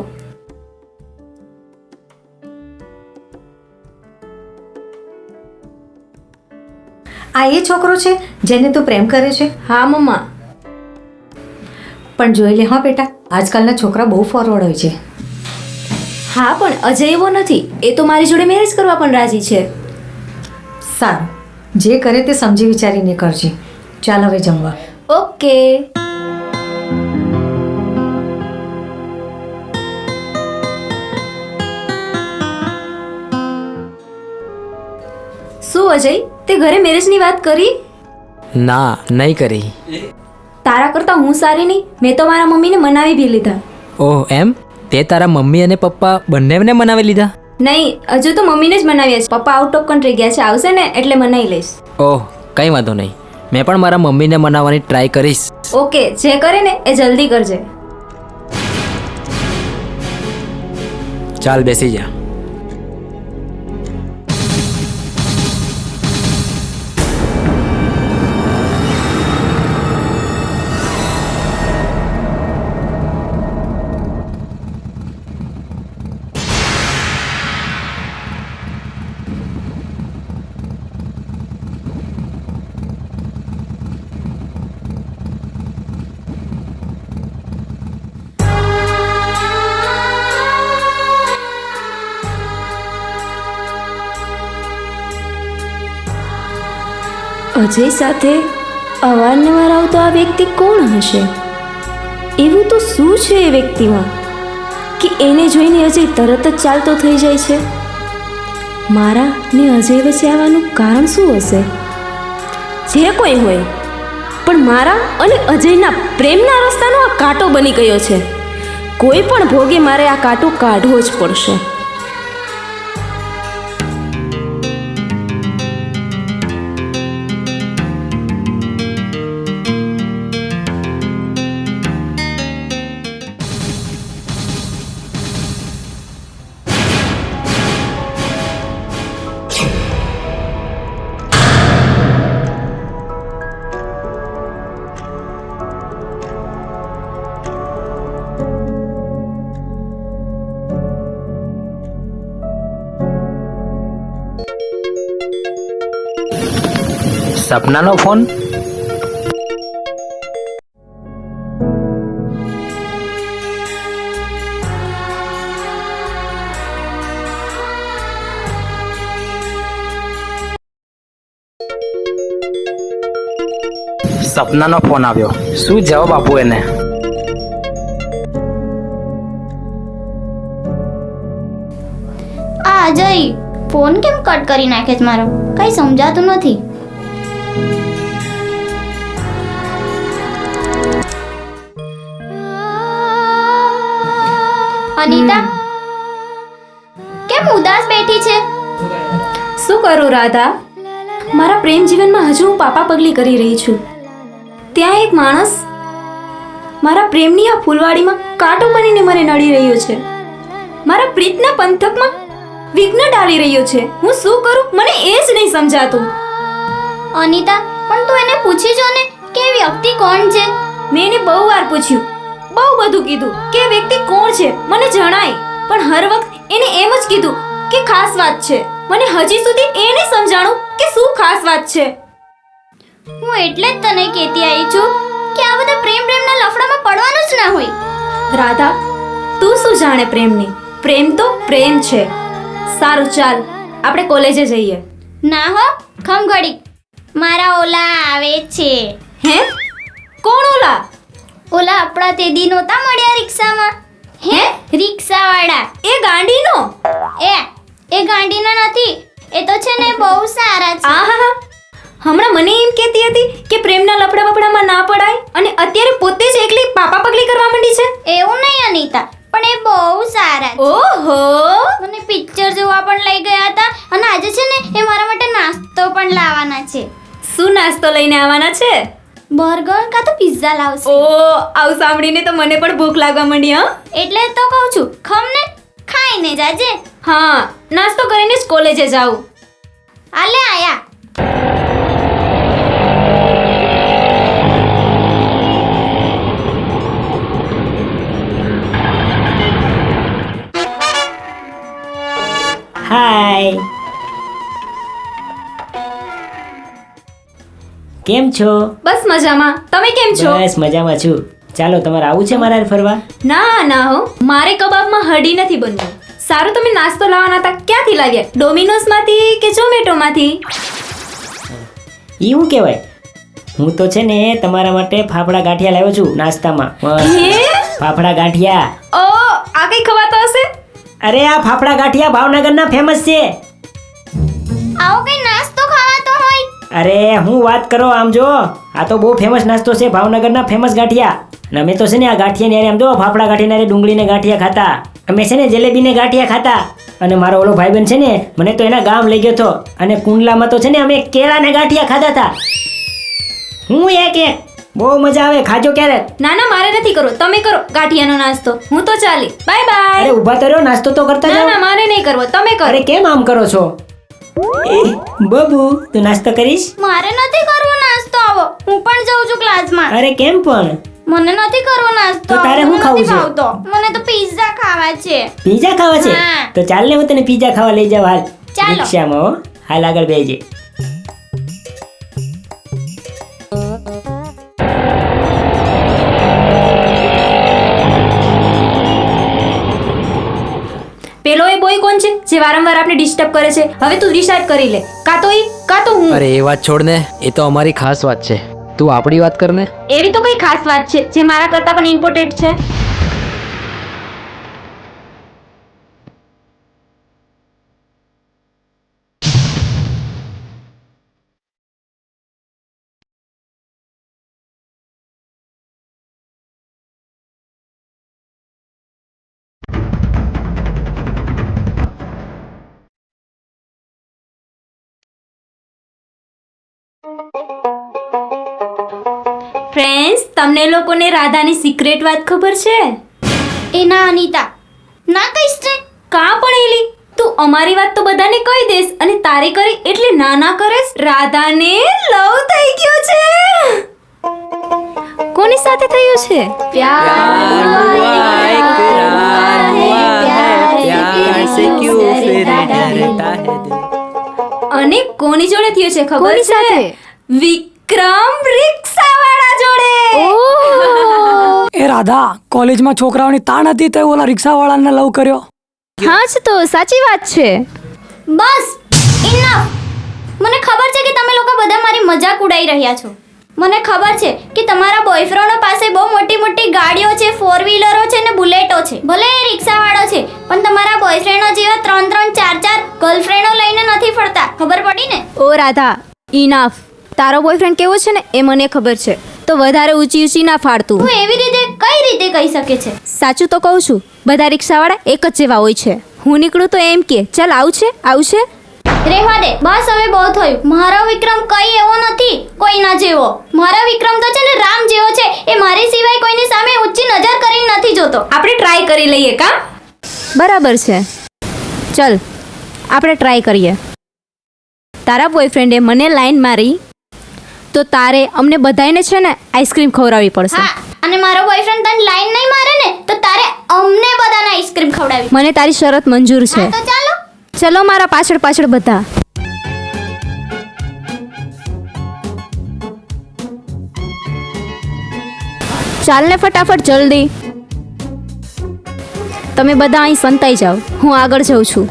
આ એ છોકરો છે જેને તું પ્રેમ કરે છે? હા મમ્મા. પણ જોઈ લે હા બેટા, આજકાલના છોકરા બહુ ફોરવર્ડ હોય છે. હા પણ અજય એવો નથી, એ તો મારી જોડે મેરેજ કરવા પણ રાજી છે. સારું, જે કરે તે સમજી વિચારીને કરજે. ચાલ હવે જમવા. ઓકે. શું અજય, તે ઘરે મેરેજની વાત કરી? ના, નહીં કરી. તારા કરતા હું સારી નહીં? મેં તો મારા મમ્મીને મનાવી બી લીધા. ઓહ એમ? તે તારા મમ્મી અને પપ્પા બંનેને મનાવી લીધા? નહીં, હજુ તો મમ્મીને જ મનાવ્યા છે. પપ્પા આઉટ ઓફ કન્ટ્રી ગયા છે, આવશે ને એટલે મનાવી લઈશ. ઓહ કંઈ વાંધો નહીં, મેં પણ મારા મમ્મીને મનાવવાની ટ્રાય કરીશ. ઓકે, જે કરે ને એ જલ્દી કરજે. ચાલ બેસી જા. અજય સાથે અવારનવાર આવતો આ વ્યક્તિ કોણ હશે? એવું તો શું છે એ વ્યક્તિમાં કે એને જોઈને અજય તરત જ ચાલતો થઈ જાય છે? મારા ને અજય વચ્ચે આવવાનું કારણ શું હશે? જે કોઈ હોય, પણ મારા અને અજયના પ્રેમના રસ્તાનો આ કાંટો બની ગયો છે. કોઈ પણ ભોગે મારે આ કાંટો કાઢવો જ પડશે. સપનાનો ફોન? સપનાનો ફોન આવ્યો. શું જવાબ આપું એને? આ અજય ફોન કેમ કટ કરી નાખે છે મારો? કઈ સમજાતું નથી. અનિતા કેમ ઉદાસ બેઠી છે? શું કરું રાધા? મારા પ્રેમ જીવનમાં હજુ હું પાપા પગલી કરી રહી છું. ત્યાં એક માણસ મારા પ્રેમની આ ફૂલવાડીમાં કાંટો બનીને મને નડી રહ્યો છે. મારા પ્રીતના પંથકમાં વિઘ્ન ડાલી રહ્યો છે. હું શું કરું મને એ જ નહીં સમજાતું. અનિતા પણ તું એને પૂછી જો ને કે એ વ્યક્તિ કોણ છે. મેં એને બહુ વાર પૂછ્યું, બહુ બધું કીધું કે એ વ્યક્તિ કોણ છે મને જણાય, પણ હર વખત એને એમ જ કીધું કે ખાસ વાત છે. મને હજી સુધી એ નહીં સમજાણું કે શું ખાસ વાત છે. હું એટલે જ તને કહેતી આવી છું કે આ બધા પ્રેમના લફડામાં પડવાનું જ ના હોય. રાધા, તું શું જાણે પ્રેમની? પ્રેમ તો પ્રેમ છે. સારું ચાલ આપણે કોલેજે જઈએ. ના હો, ખમ ઘડી. મારા ઓલા આવે છે. હે? કોણ ઓલા? ઓલા આપણા તે દી નહોતા મળ્યા રિક્ષામાં? હે, રિક્ષાવાળા. એ ગાંડીનો? એ ગાંડીનો નથી. એ તો છે ને બહુ સારા છે. આહા, હમણાં મને એમ કહેતી હતી કે પ્રેમના લફડા બફડામાં ના પડાય અને અત્યારે પોતે જ એકલી પાપા પગલી કરવા માંડી છે. એવું નહીં અનિતા, પણ એ બહુ સારા છે. ઓહો, મને પિક્ચર જોવા પણ લઈ ગયા હતા અને આજે છે ને એ મારા માટે નાસ્તો પણ લાવવાના છે. શું નાસ્તો લઈને આવવાના છે? બર્ગર કાં તો પિઝા લાવશે. ઓ, આવું સાંભળીને તો મને પણ ભૂખ લાગવા માંડી. હા, એટલે તો કહું છું, ખમને ખાઈને જાજે. હા, નાસ્તો કરીને જ કોલેજે જાઉં. આલે આયા. હાય, કેમ છો? બસ મજામાં. તમે કેમ છો? બસ મજામાં છું. ચાલો, તમારે આવું છે મારા હારે ફરવા? ના ના હો, મારે કબાબમાં હડી નથી બનવું. સારું, તમે નાસ્તો લાવવાના હતા, ક્યાંથી લાવ્યા? ડોમિનોઝમાંથી કે ઝોમેટોમાંથી? ઈ શું કહેવાય? હું તો છે ને તમારા માટે ફાફડા ગાંઠિયા લાવ્યો છું નાસ્તામાં. હે? ફાફડા ગાંઠિયા. ઓ, આ કઈ ખવાતો હશે? અરે આ ફાફડા ગાંઠિયા ભાવનગરના ફેમસ છે. આવો કઈ નાસ્તો ખાવાતો હોય? અરે હું વાત કરો, આમ જો, આ તો બહુ ફેમસ નાસ્તો છે, ભાવનગરના ફેમસ ગાંઠિયા. અને અમે તો છે ને આ ગાંઠિયા ને આમ જો ફાફડા ગાંઠિયા ડુંગળીને ગાંઠિયા ખાતા. અમે છે ને જલેબીને ગાંઠિયા ખાતા. અને મારો ઓલો ભાઈબંધ છે ને મને તો એના ગામ લઈ ગયો હતો અને કુંડલામાં તો છે ને અમે કેળાને ગાંઠિયા ખાતા હતા. હું એક બહુ મજા આવે, ખાજો ક્યારેક. ના ના, મારે નથી કરવો, તમે કરો ગાંઠિયાનો નાસ્તો. હું તો ચાલી. Bye bye. અરે ઊભા તો રહ્યો, નાસ્તો તો કરતા ના જાઓ. ના, મારે નહીં કરવો, તમે કરો. અરે કેમ આમ કરો છો? એ બબુ, તું નાસ્તો કરીશ? મારે નથી કરવો નાસ્તો. આવો, હું પણ જાઉં છું ક્લાસમાં. અરે કેમ પણ? મને નથી કરવો નાસ્તો. તો તારે શું મને ખાવું નથી છે? ભાવતો. મને તો પિઝા ખાવા છે. પીઝા ખાવા છે? હા. તો ચાલ ને હું તને પીઝા ખાવા લઈ જાઉં. હાલ ચાલો. રિક્ષામાં હો. હાલ આગળ બેસજે. પેલો એ બોય કોણ છે જે વારંવાર આપણે ડિસ્ટર્બ કરે છે? હવે તું ડિસાઈડ કરી લે, કાં તો ઈ કાં તો હું. અરે એ વાત છોડ ને, એ તો અમારી ખાસ વાત છે. તું આપણી વાત કર ને. એવી તો કઈ ખાસ વાત છે જે મારા કરતાં પણ ઇમ્પોર્ટન્ટ છે? ફ્રેન્ડ્સ, તમને લોકોને રાધાની સિક્રેટ વાત ખબર છે? એ ના અનિતા, ના કહીશ ને. કા પણ એલી, તું અમારી વાત તો બધાને કહી દેસ અને તારી કરી એટલે ના ના કરેસ. રાધાને લવ થઈ ગયો છે. કોની સાથે થયું છે? प्यार हुआ इकरार हुआ है प्यार से क्यों फिर डरता है दिल. અને કોની જોડે થયું છે ખબર કોની છે? સાથે? વિક્રમ રિક્ષાવાળા જોડે. એ રાધા, કોલેજમાં છોકરાઓની તાણ હતી તો ઓલા રિક્ષાવાળાને લવ કર્યો. હા જ તો સાચી વાત છે. બસ ઇનફ. મને ખબર છે કે તમે લોકો બધા મારી મજાક ઉડાઈ રહ્યા છો. મને ખબર છે કે તમારા બોયફ્રેન્ડો પાસે બહુ મોટી મોટી ગાડીઓ છે, 4 વ્હીલરો છે ને બુલેટો છે. ભલે એ રિક્ષાવાળો છે, પણ તમારા બોયફ્રેન્ડો જેવા 3 4 ગર્લફ્રેન્ડો લઈને નથી ફરતા. ખબર પડી ને? ઓ રાધા, ઇનફ. તારો બોયફ્રેન્ડ કેવો છે ને એ મને ખબર છે, તો વધારે ઊંચી ઊંચી ના ફાડતું. તું એવી રીતે કઈ રીતે કહી શકે છે? સાચું તો કહું છું, બધા રિક્ષાવાળા એક જ જેવા હોય છે. હું નીકળું તો એમ કે ચાલ આવું છે. રહેવા દે, બસ હવે બહુ થયું. મારો વિક્રમ કઈ એવો નથી કોઈના જેવો. મારો વિક્રમ તો છે ને રામ જેવો છે. એ મારી સિવાય કોઈની સામે ઊંચી નજર કરીને નથી જોતો. આપણે ટ્રાય કરી લઈએ કા? બરાબર છે, ચલ આપણે ટ્રાય કરીએ. તારા બોયફ્રેન્ડે મને લાઈન મારી તો તારે અમને બધાને છે ને આઈસ્ક્રીમ ખવડાવવી પડશે. હા, અને મારો બોયફ્રેન્ડ તને લાઈન નહીં મારે ને તો તારે અમને બધાને આઈસ્ક્રીમ ખવડાવી. મને તારી શરત મંજૂર છે. હા, તો ચાલો. ચલો મારા પાછળ બધા. ચાલ ને ફટાફટ જલ્દી. તમે બધા અહીં સંતાઈ જાઓ, હું આગળ જઉં છું.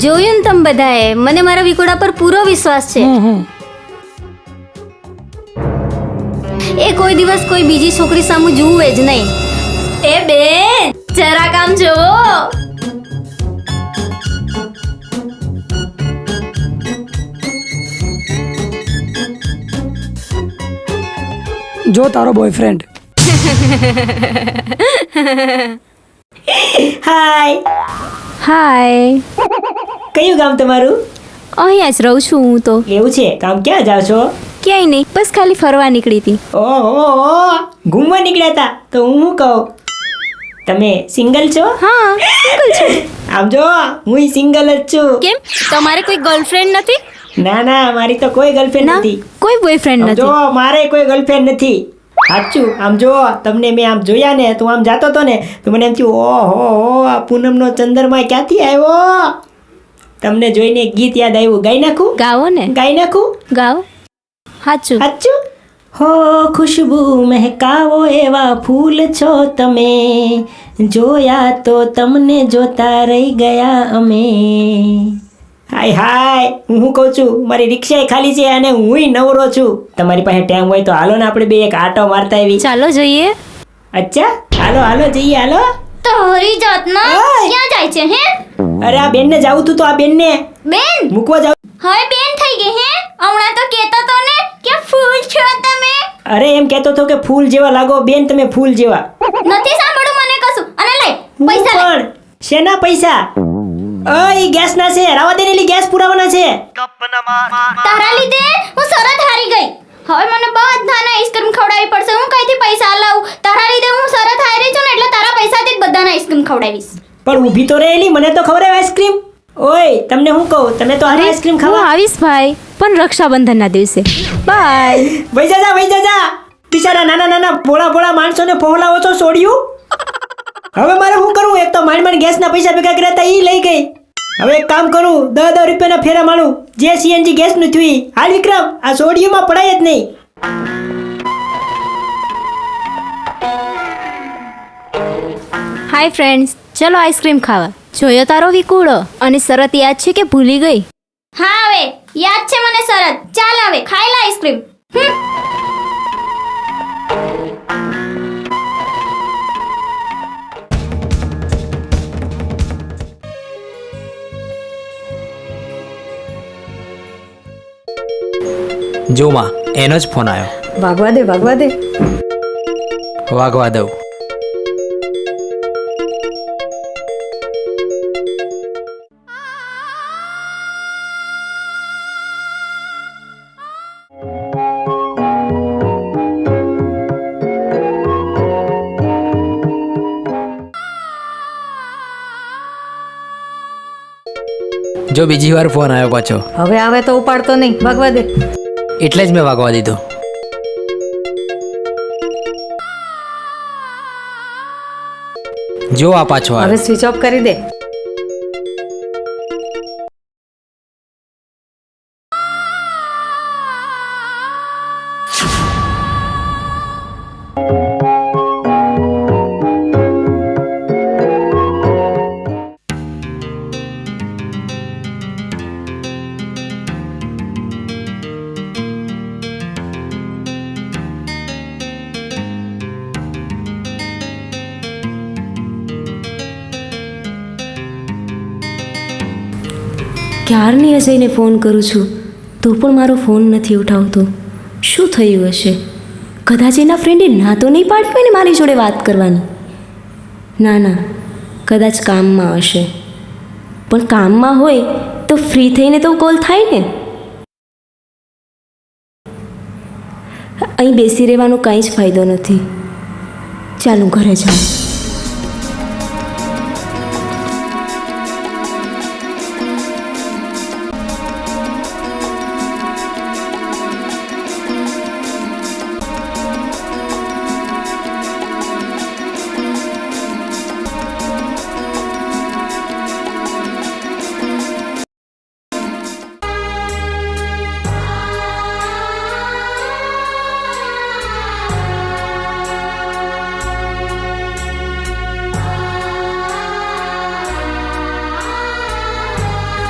જોયું ને તમે બધાએ, મને મારા વિકોડા પર પૂરો વિશ્વાસ છે. એ કોઈ દિવસ કોઈ બીજી છોકરી સામુ જુએ જ નહીં. એ બેન, જરાક આમ જોવો. જો તારો બોયફ્રેન્ડ. હાય, હાય. કયું ગામ તમારું? અહીંયા જ રહું છું હું તો. એવું છે? કામ ક્યાં જાવ છો? ક્યાંય નહીં, બસ ખાલી ફરવા નીકળી હતી. ઓહો, ઘૂમવા નીકળ્યા હતા? તો હું શું કહું, તમે સિંગલ છો? હા, સિંગલ છું. આમ જો, હું સિંગલ જ છું. કેમ, તમારે કોઈ ગર્લફ્રેન્ડ નથી? ના ના, મારી તો કોઈ ગર્લફ્રેન્ડ ના, નથી. કોઈ બોયફ્રેન્ડ આમ જો, નથી. મારે કોઈ ગર્લફ્રેન્ડ નથી. સાચું, આમ જો, તમને મેં આમ જોયા ને, તું આમ જાતો હતો ને, તો મને એમ થયું, ઓહો, આ પૂનમનો ચંદ્રમા ક્યાંથી આવ્યો? તમને જોઈને એક ગીત યાદ આવ્યું, ગાઈ નાખું? ગાઓ ને. ગાઈ નાખું? ગાઓ. સાચું. સાચું. હો ખુશ્બુ મહેકાવો એવા ફૂલ છો તમે, જોયા તો તમને જોતા રહી ગયા અમે. હાય હાય, હું શું કહું છું, મારી રિક્ષા ખાલી છે અને હુંય નવરો છું. તમારી પાસે ટાઈમ હોય તો હાલો ને આપણે બે એક આટો મારતા આવી. ચાલો જઈએ. અચ્છા, હાલો હાલો જઈએ, હાલો. તારી જાતના ઓય! ક્યાં જાય છે હે? અરે આ બેનને જાવું તું તો આ બેનને બેન, મૂકવા જાવ. હવે બેન થઈ ગઈ હે? હમણાં તો કહેતો તો ને કે ફૂલ છો તમે. અરે એમ કહેતો હતો કે ફૂલ જેવા લાગો બેન, તમે ફૂલ જેવા. નથી સાંભળ્યું મને કશું. અને લઈ હું પૈસા લે. પણ શેના પૈસા? ઓય ગેસ ના છે, રાવા દે ને, ગેસ પુરાવાના છે. તારા લીધે હું શરત હારી ગઈ. હવે મને બધાને આઈસ્ક્રીમ ખવડાવવી પડશે. હું કઈથી પૈસા લાવું? તારા લીધે હું શરત હારી છું ને, એટલે તારા પૈસાથી જ બધાને આઈસ્ક્રીમ ખવડાવીશ. પણ ઊભી તો રહેલી, મને તો ખવડાવ આઈસ્ક્રીમ. ઓય તમને હું કહું, તમે તો હારી આઈસ્ક્રીમ હું ખાવા. આવીશ ભાઈ, પણ રક્ષાબંધનના દિવસે. બાય. વઈ જા, વઈ જા. બિચારા નાના નાના ભોળા ભોળા માણસોને પહોળાવો છો છોડ્યું. હવે મારે શું કરવું? એક તો માંડ માંડ ગેસના પૈસા ભેગા કર્યા હતા, ઈ લઈ ગઈ. હવે એક કામ કરું, 10 રૂપિયાના ફેરા મારું, જે સીએનજી ગેસનું થયું. હાલ વિક્રમ, આ સોડિયુમાં પડાય જ નહીં. હાય ફ્રેન્ડ્સ, ચલો આઈસ્ક્રીમ ખાવા. જોયો તારો વિકુડો? અને શરત યાદ છે કે ભૂલી ગઈ? હા હવે યાદ છે મને શરત. ચાલ હવે ખાઈ લે આઈસ્ક્રીમ. જો માં, એનો જ ફોન આવ્યો. વાગવા દે, વાગવા દે. વાગવા દઉં. જો બીજી વાર ફોન આવ્યો પાછો, હવે આવે તો ઉપાડતો નહીં, વાગવા દે. એટલે જ મેં વાગવા દીધો. જો આ પાછો હવે આવ્યો. સ્વિચ ઓફ કરી દે. ક્યારની અજયને ફોન કરું છું તો પણ મારો ફોન નથી ઉઠાવતો. શું થયું હશે? કદાચ એના ફ્રેન્ડે ના તો નહીં પાડી હોય ને મારી જોડે વાત કરવાની. ના ના, કદાચ કામમાં હશે. પણ કામમાં હોય તો ફ્રી થઈને તો કોલ થાય ને. અહીં બેસી રહેવાનો કાંઈ જ ફાયદો નથી. ચાલો ઘરે જાઉં.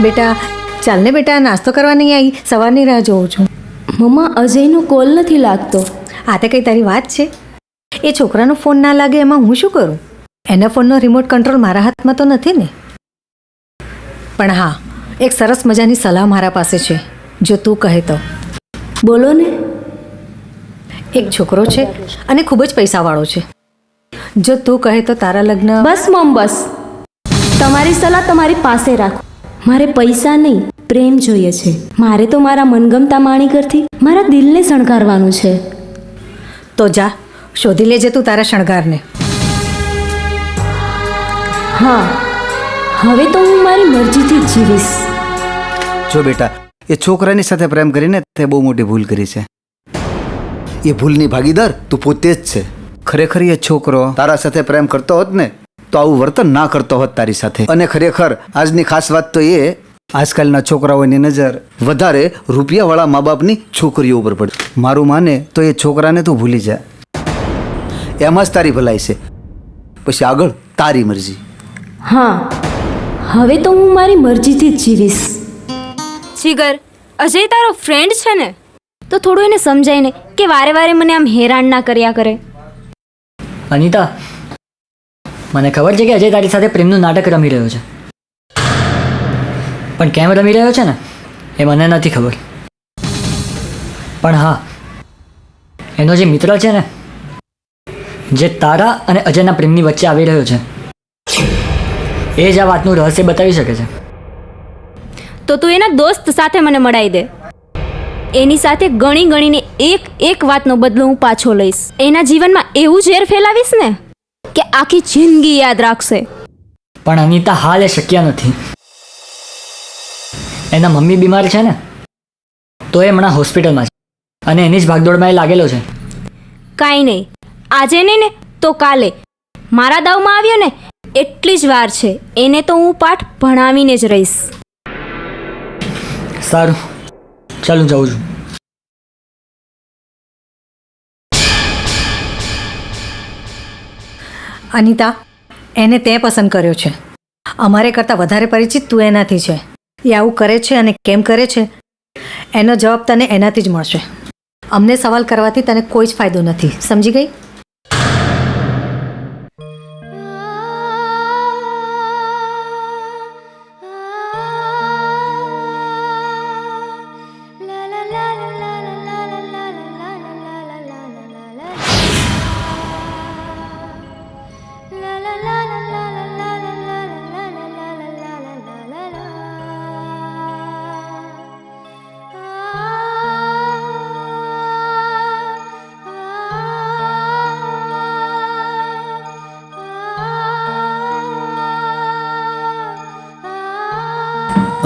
બેટા ચાલ ને બેટા, નાસ્તો કરવા નહીં આવી? સવારની રાહ જોઉં છું. મમ્મા, અજયનો કોલ નથી લાગતો. આ તે કઈ તારી વાત છે? એ છોકરાનો ફોન ના લાગે એમાં હું શું કરું? એના ફોનનો રિમોટ કંટ્રોલ મારા હાથમાં તો નથી ને. પણ હા, એક સરસ મજાની સલાહ મારા પાસે છે, જો તું કહે તો. બોલો ને. એક છોકરો છે અને ખૂબ જ પૈસાવાળો છે. જો તું કહે તો તારા લગ્ન... બસ મમ, બસ. તમારી સલાહ તમારી પાસે રાખો. મારે પૈસા નહીં, પ્રેમ જોઈએ છે. મારે તો મારા મનગમતા માણીકરથી મારા દિલને શણગારવાનું છે. તો જા, શોધી લેજે તું તારા શણગારને. હા, હવે તો હું મારી મરજીથી જ જીવીશ. જો બેટા, એ છોકરાની સાથે પ્રેમ કરીને તે બહુ મોટી ભૂલ કરી છે. એ ભૂલની ભાગીદાર તું પોતે જ છે. ખરેખર એ છોકરો તારા સાથે પ્રેમ કરતો હોત ને તો આવું વર્તન ના કરતો હોત તારી સાથે. અને ખરેખર આજની ખાસ વાત તો એ, આજકાલના છોકરાઓની નજર વધારે રૂપિયાવાળા મા બાપની છોકરીઓ ઉપર પડે. મારું માને તો એ છોકરાને તું ભૂલી જા. એમાં જ તારી ભલાઈ છે. પછી આગળ તારી મરજી. હા, હવે તો હું મારી મરજીથી જ જીવીશ. જીગર, અજય તારો ફ્રેન્ડ છે ને, તો થોડું એને સમજાય ને કે વારે વારે મને આમ હેરાન ના કર્યા કરે. અનિતા, મને ખબર છે કે અજય તારી સાથે પ્રેમનું નાટક રમી રહ્યો છે, પણ કેમ રમી રહ્યો છે ને એ મને નથી ખબર. પણ હા, એનો જે મિત્ર છે ને, જે તારા અને અજયના પ્રેમની વચ્ચે આવી રહ્યો છે, એ જ આ વાતનું રહસ્ય બતાવી શકે છે. તો તું એના દોસ્ત સાથે મને મળાવી દે. એની સાથે ગણી ગણીને એક એક વાતનો બદલો હું પાછો લઈશ. એના જીવનમાં એવું ઝેર ફેલાવીશ ને કે આખી જિંદગી યાદ રાખશે. પણ અનિતા, હાલ એ શક્ય નથી. એના મમ્મી બીમાર છે ને, તો એ હમણાં હોસ્પિટલમાં છે અને એની જ ભાગદોડમાં એ લાગેલો છે. કાંઈ નહીં, આજે નહીં ને તો કાલે મારા દાવમાં આવ્યો ને એટલી જ વાર છે. એને તો હું પાઠ ભણાવીને જ રહીશ. સારું, ચાલ હું જાઉં છું. અનિતા, એને તે પસંદ કર્યો છે. અમારે કરતાં વધારે પરિચિત તું એનાથી છે. એ આવું કરે છે અને કેમ કરે છે એનો જવાબ તને એનાથી જ મળશે. અમને સવાલ કરવાથી તને કોઈ જ ફાયદો નથી, સમજી ગઈ?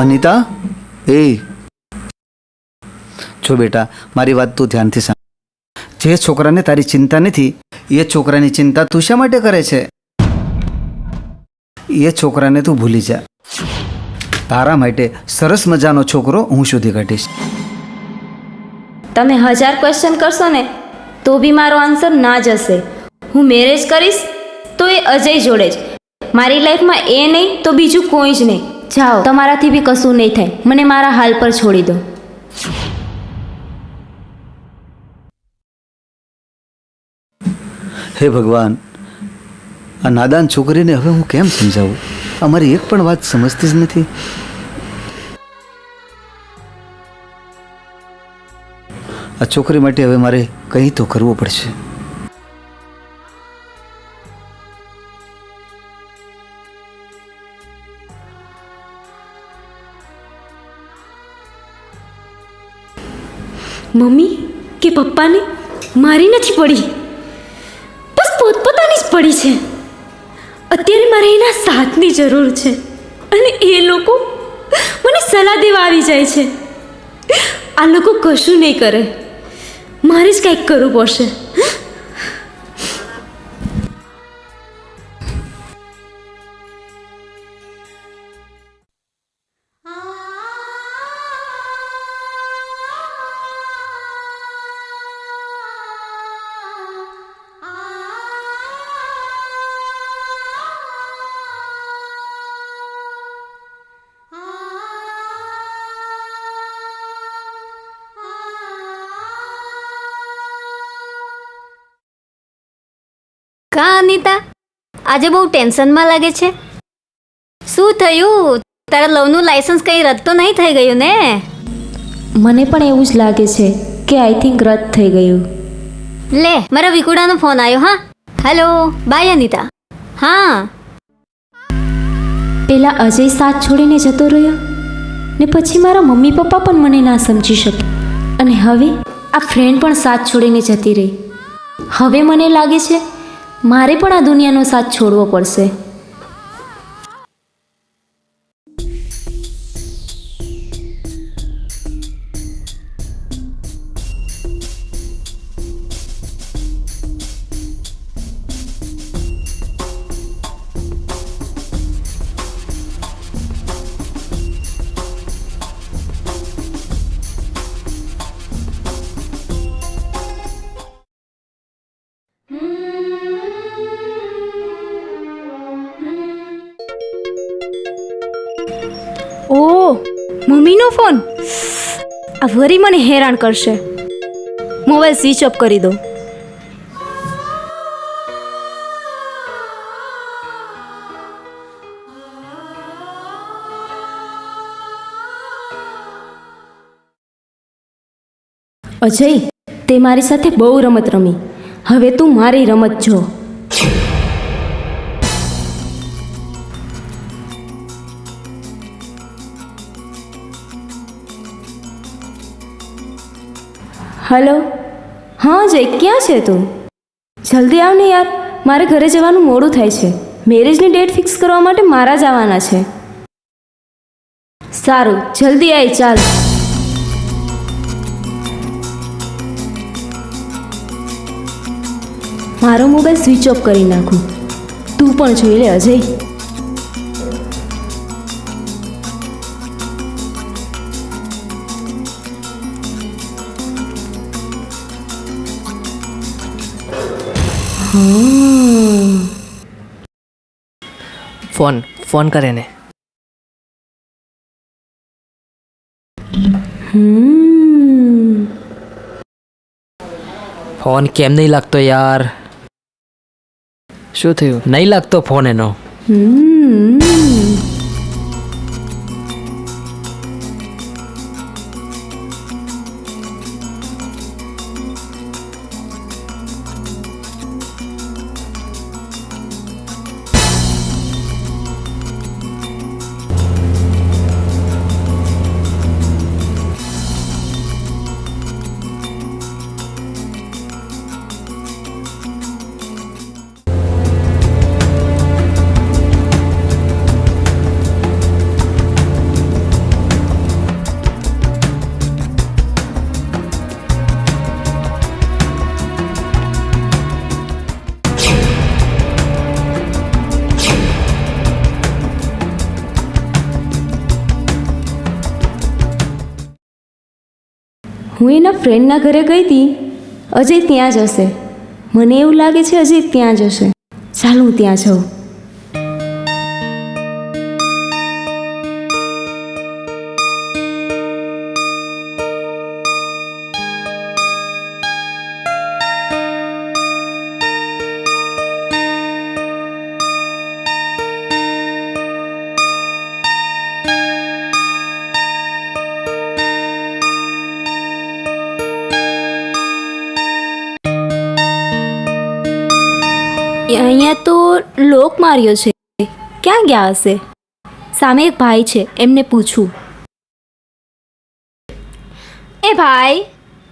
અનિતા, એ જો બેટા, મારી વાત તું ધ્યાનથી સાંભળ. જે છોકરાને તારી ચિંતા નથી એ છોકરાની ચિંતા તું શા માટે કરે છે? એ છોકરાને તું ભૂલી જા. તારા માટે સરસ મજાનો છોકરો હું શોધી કાઢીશ. તમે 1000 ક્વેશ્ચન કરશો ને તો બી મારો આન્સર ના જ હશે. હું મેરેજ કરીશ તો એ અજય જોડે જ. મારી લાઈફમાં એ નહીં તો બીજું કોઈ જ નહીં. જાઓ, તમારાથી બી કશું નહીં થાય. મને મારા હાલ પર છોડી દો. હે ભગવાન, આ નાદાન છોકરીને હવે હું કેમ સમજાવું? અમારી એક પણ વાત સમજતી જ નથી. આ છોકરી માટે હવે મારે કંઈ તો કરવું પડશે. મમ્મી કે પપ્પાને મારી નથી પડી, બસ પોતપોતાની જ પડી છે. અત્યારે મારે એના સાથની જરૂર છે અને એ લોકો મને સલાહ દેવા આવી જાય છે. આ લોકો કશું નહીં કરે, મારે જ કંઈક કરવું પડશે. કા અનિતા, આજે બહુ ટેન્શનમાં લાગે છે. શું થયું? તારા લવનું લાયસન્સ કંઈ રદ તો નહીં થઈ ગયું ને? મને પણ એવું જ લાગે છે કે આઈ થિંક રદ થઈ ગયું. લે, મારા વિકુડાનો ફોન આવ્યો. હા, હેલો, બાય અનિતા. હા, પેલા અજય સાથ છોડીને જતો રહ્યો ને પછી મારા મમ્મી પપ્પા પણ મને ના સમજી શકે અને હવે આ ફ્રેન્ડ પણ સાથ છોડીને જતી રહી. હવે મને લાગે છે મારે પણ આ દુનિયાનો સાથ છોડવો પડશે. ઓ, મમ્મીનો ફોન. આ વરી મને હેરાન કરશે. મોબાઈલ સ્વિચ ઓફ કરી દો. અજય, તે મારી સાથે બહુ રમત રમી. હવે તું મારી રમત જો. હલો, હા જય, ક્યાં છે તું? જલ્દી આવ ને યાર, મારે ઘરે જવાનું મોડું થાય છે. મેરેજની ડેટ ફિક્સ કરવા માટે મારા જ આવવાના છે. સારું, જલ્દી આય. ચાલ. મારો મોબાઈલ સ્વિચ ઓફ કરી નાખું. તું પણ જોઈ લે અજય. ફોન કરે ને. ફોન કેમ નહીં લાગતો યાર? શું થયું? નહીં લાગતો ફોન એનો. હું એના ફ્રેન્ડના ઘરે ગઈ હતી. અજય ત્યાં જ હશે. મને એવું લાગે છે અજય ત્યાં જ હશે. ચાલ હું ત્યાં જાઉં. અહીંયા તો લોક માર્યો છે. ક્યાં ગયા હશે? સામે એક ભાઈ છે, એમને પૂછું. એ ભાઈ,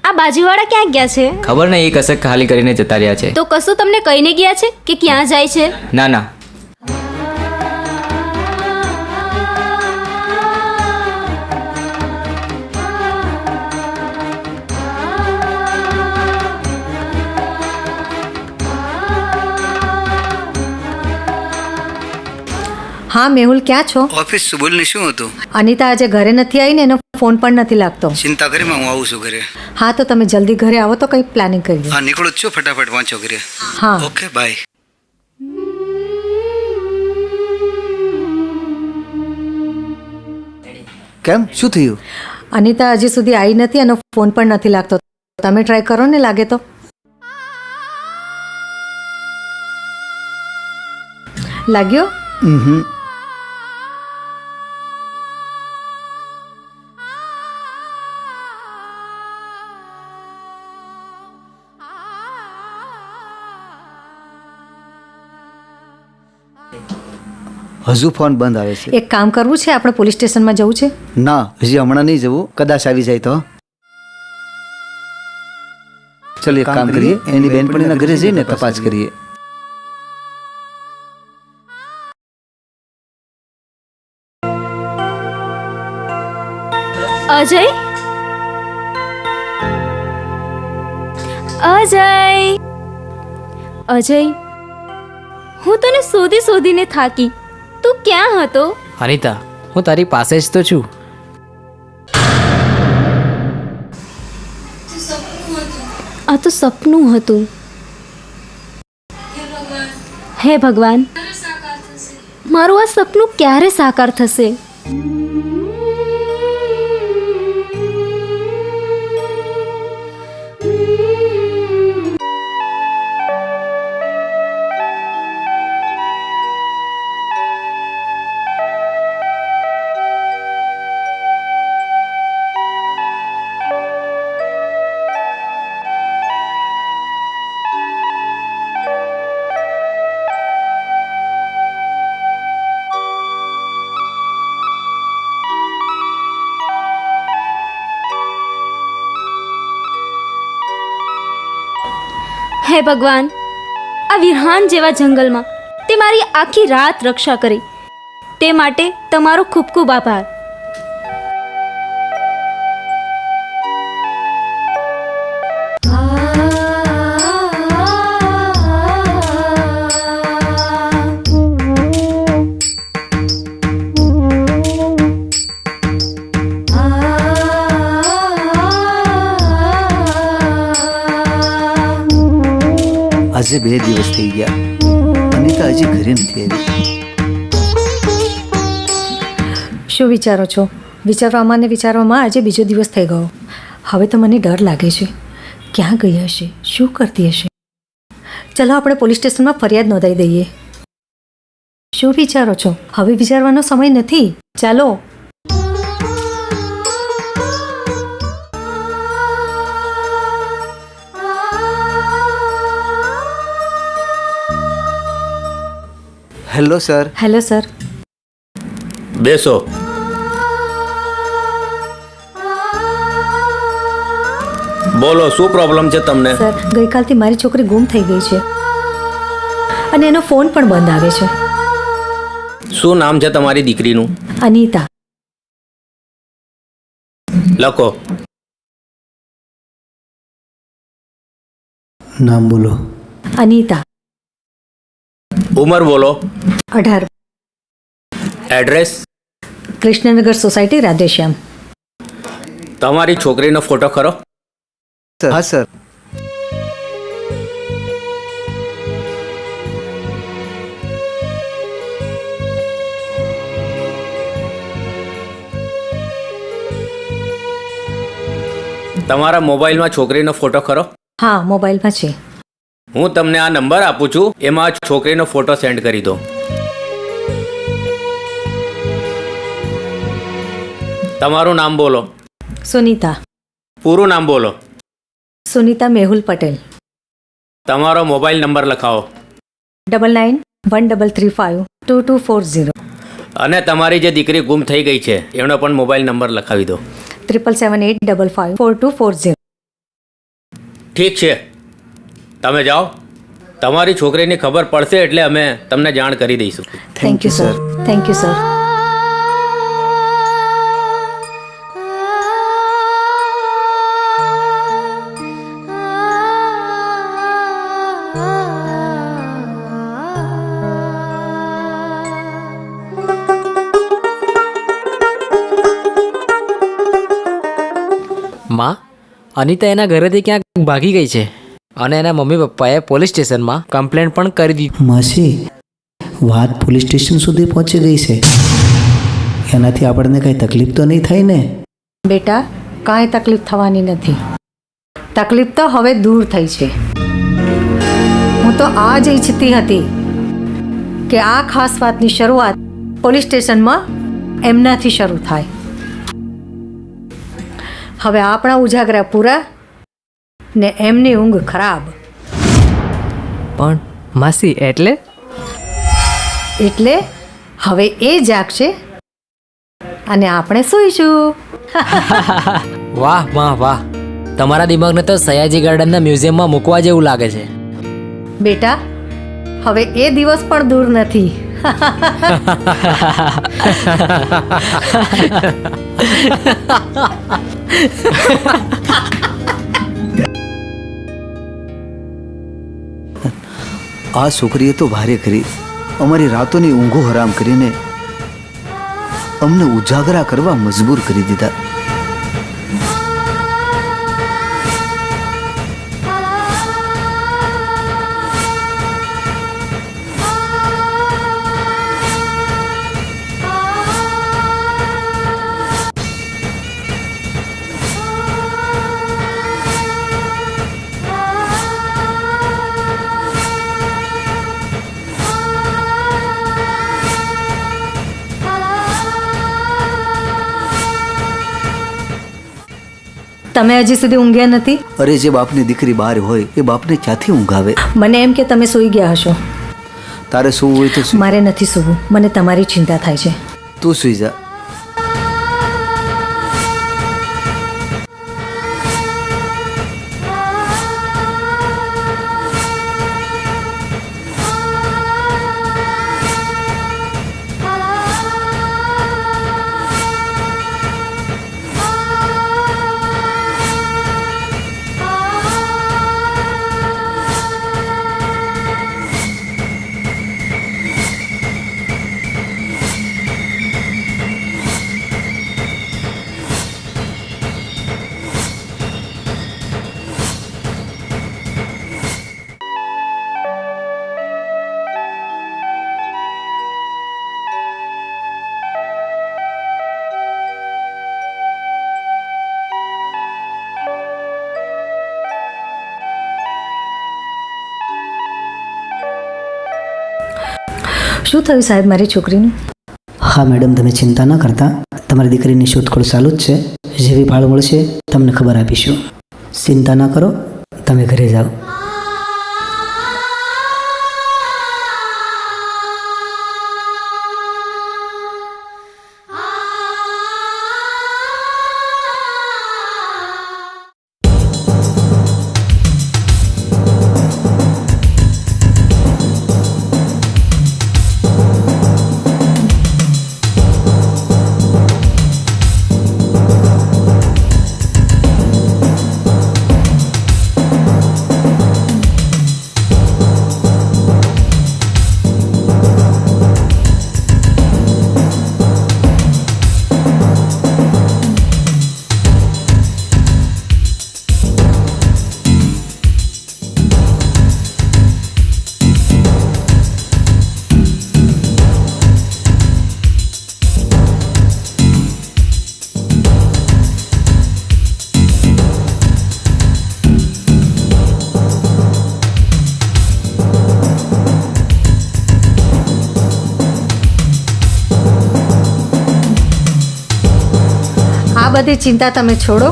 આ બાજુવાળા ક્યાં ગયા છે? ખબર નહીં, એ કસક ખાલી કરીને જતા રહ્યા છે. તો કશું તમને કહીને ગયા છે કે ક્યાં જાય છે? ના ના. હા મેહુલ, ક્યાં છો? ઓફિસ છું, બોલને શું હતું? અનિતા આજે ઘરે નથી આવી ને એનો ફોન પણ નથી લાગતો. ચિંતા કરીમાં હું આવું છું ઘરે. હા તો તમે જલ્દી ઘરે આવો તો કંઈક પ્લાનિંગ કરીએ. હા નીકળું જ છું, ફટાફટ પહોંચો ઘરે. હા ઓકે બાય. કેમ, શું થયું? અનિતા હજી સુધી આવી નથી અને ફોન પણ નથી લાગતો. તમે ટ્રાય કરો ને, લાગે તો. લાગ્યો? હજુ ફોન બંધ આવે છે. એક કામ કરવું છે, આપણે પોલીસ સ્ટેશનમાં જવું છે. ના, હજી હમણાં નહીં જવું, કદાચ આવી જાય તો. ચલો એક કામ કરીએ, એની બેનપણીના ઘરે જઈને તપાસ કરીએ. અજય, અજય, અજય, હું તને શોધી શોધીને થાકી. તું ક્યાં હતો? અનિતા, હું તારી પાસે જ તો છું. આ તો સપનું હતું. હે ભગવાન, મારું આ સપનું ક્યારે સાકાર થશે? હે ભગવાન, આ વિરહાન જેવા જંગલમાં તે મારી આખી રાત રક્ષા કરી, તે માટે તમારો ખૂબ ખૂબ આભાર. આજે 2 દિવસ થઈ ગયા, અનિતા હજી ઘરે નથી આવી. શું વિચારો છો? વિચારવામાં ને વિચારવામાં આજે બીજો દિવસ થઈ ગયો. હવે તો મને ડર લાગે છે. ક્યાં ગઈ હશે? શું કરતી હશે? ચલો આપણે પોલીસ સ્ટેશનમાં ફરિયાદ નોંધાવી દઈએ. શું વિચારો છો? હવે વિચારવાનો સમય નથી. ચાલો. Hello sir. Hello sir. બેસો. બોલો, શું પ્રોબ્લેમ છે તમને? સર, ગઈકાલથી મારી છોકરી ગુમ થઈ ગઈ છે અને એનો ફોન પણ બંધ આવે છે. શું નામ છે તમારી દીકરીનું? અનિતા. લખો. નામ બોલો. અનિતા. ઉંમર બોલો. 18. એડ્રેસ? કૃષ્ણનગર સોસાયટી, રાધેશ્યામ. તમારી છોકરીનો ફોટો ખરો? સર હા સર. તમારા મોબાઈલમાં છોકરીનો ફોટો ખરો? હા, મોબાઈલમાં છે. હું તમને આ નંબર આપું છું, એમાં આ છોકરીનો ફોટો સેન્ડ કરી દો. તમારું નામ બોલો. સુનીતા. પૂરું નામ બોલો. સુનીતા મેહુલ પટેલ. તમારો મોબાઈલ નંબર લખાવો. 9913352240. અને તમારી જે દીકરી ગુમ થઈ ગઈ છે એનો પણ મોબાઈલ નંબર લખાવી દો. 7778554240. ઠીક છે, તમે જાઓ. તમારી છોકરીની ખબર પડશે એટલે અમે તમને જાણ કરી દઈશું. Thank you sir. Thank you sir. માં, અનિતા એના ઘરેથી ક્યાંક ભાગી ગઈ છે અને એના મમ્મી પપ્પાએ પોલીસ સ્ટેશનમાં કમ્પ્લેન પણ કરી દીધી. માસી, વાત પોલીસ સ્ટેશન સુધી પહોંચી ગઈ છે. એનાથી આપણને કંઈ તકલીફ તો નહીં થાય ને? બેટા, કાંઈ તકલીફ થવાની નથી. તકલીફ તો હવે દૂર થઈ છે. હું તો આ જ ઈચ્છતી હતી કે આ ખાસ વાતની શરૂઆત પોલીસ સ્ટેશનમાં એમનાથી શરૂ થાય. હવે આપણા ઉજાગરા પૂરા ને એમની ઊંઘ ખરાબ. પણ માસી એટલે હવે એ જાગશે અને આપણે સૂઈશું. વાહ વાહ વાહ, તમારા દિમાગને તો સયાજી ગાર્ડનના મ્યુઝિયમમાં મૂકવા જેવું લાગે છે. બેટા, હવે એ દિવસ પણ દૂર નથી. આ છોકરીએ તો ભારે કરી. અમારી રાતોની ઊંઘો હરામ કરીને અમને ઉજાગરા કરવા મજબૂર કરી દીધા. તમે હજી સુધી ઊંઘ્યા નથી? અરે, જે બાપની દીકરી બહાર હોય એ બાપને ક્યાંથી ઊંઘ આવે? મને એમ કે તમે સૂઈ ગયા હશો. તારે સૂવું હોય તો સૂઈ. મારે નથી સૂવું. મને તમારી ચિંતા થાય છે. તું સૂઈ જા. શું થયું સાહેબ મારી છોકરીનું? હા મેડમ, તમે ચિંતા ન કરતા. તમારી દીકરીની શોધખોળ ચાલુ જ છે. જેવી ભાળ મળશે તમને ખબર આપીશું. ચિંતા ન કરો, તમે ઘરે જાઓ. બધી ચિંતા તમે છોડો,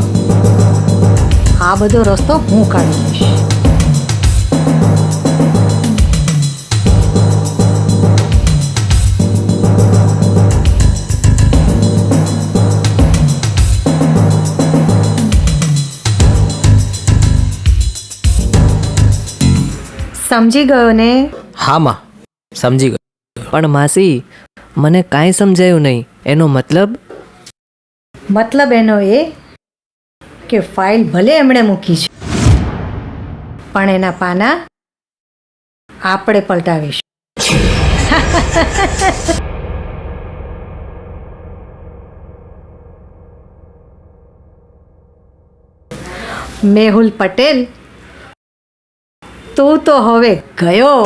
આ બધો રસ્તો હું કાઢી દઈશ. સમજી ગયો ને? હા માં, સમજી ગયો. પણ માસી, મને કાંઈ સમજાયું નહીં. એનો મતલબ? મતલબ એનો એ કે ફાઇલ ભલે એમણે મૂકી છે, પણ એના પાના આપણે પલટાવીશું. મેહુલ પટેલ, તું તો હવે ગયો.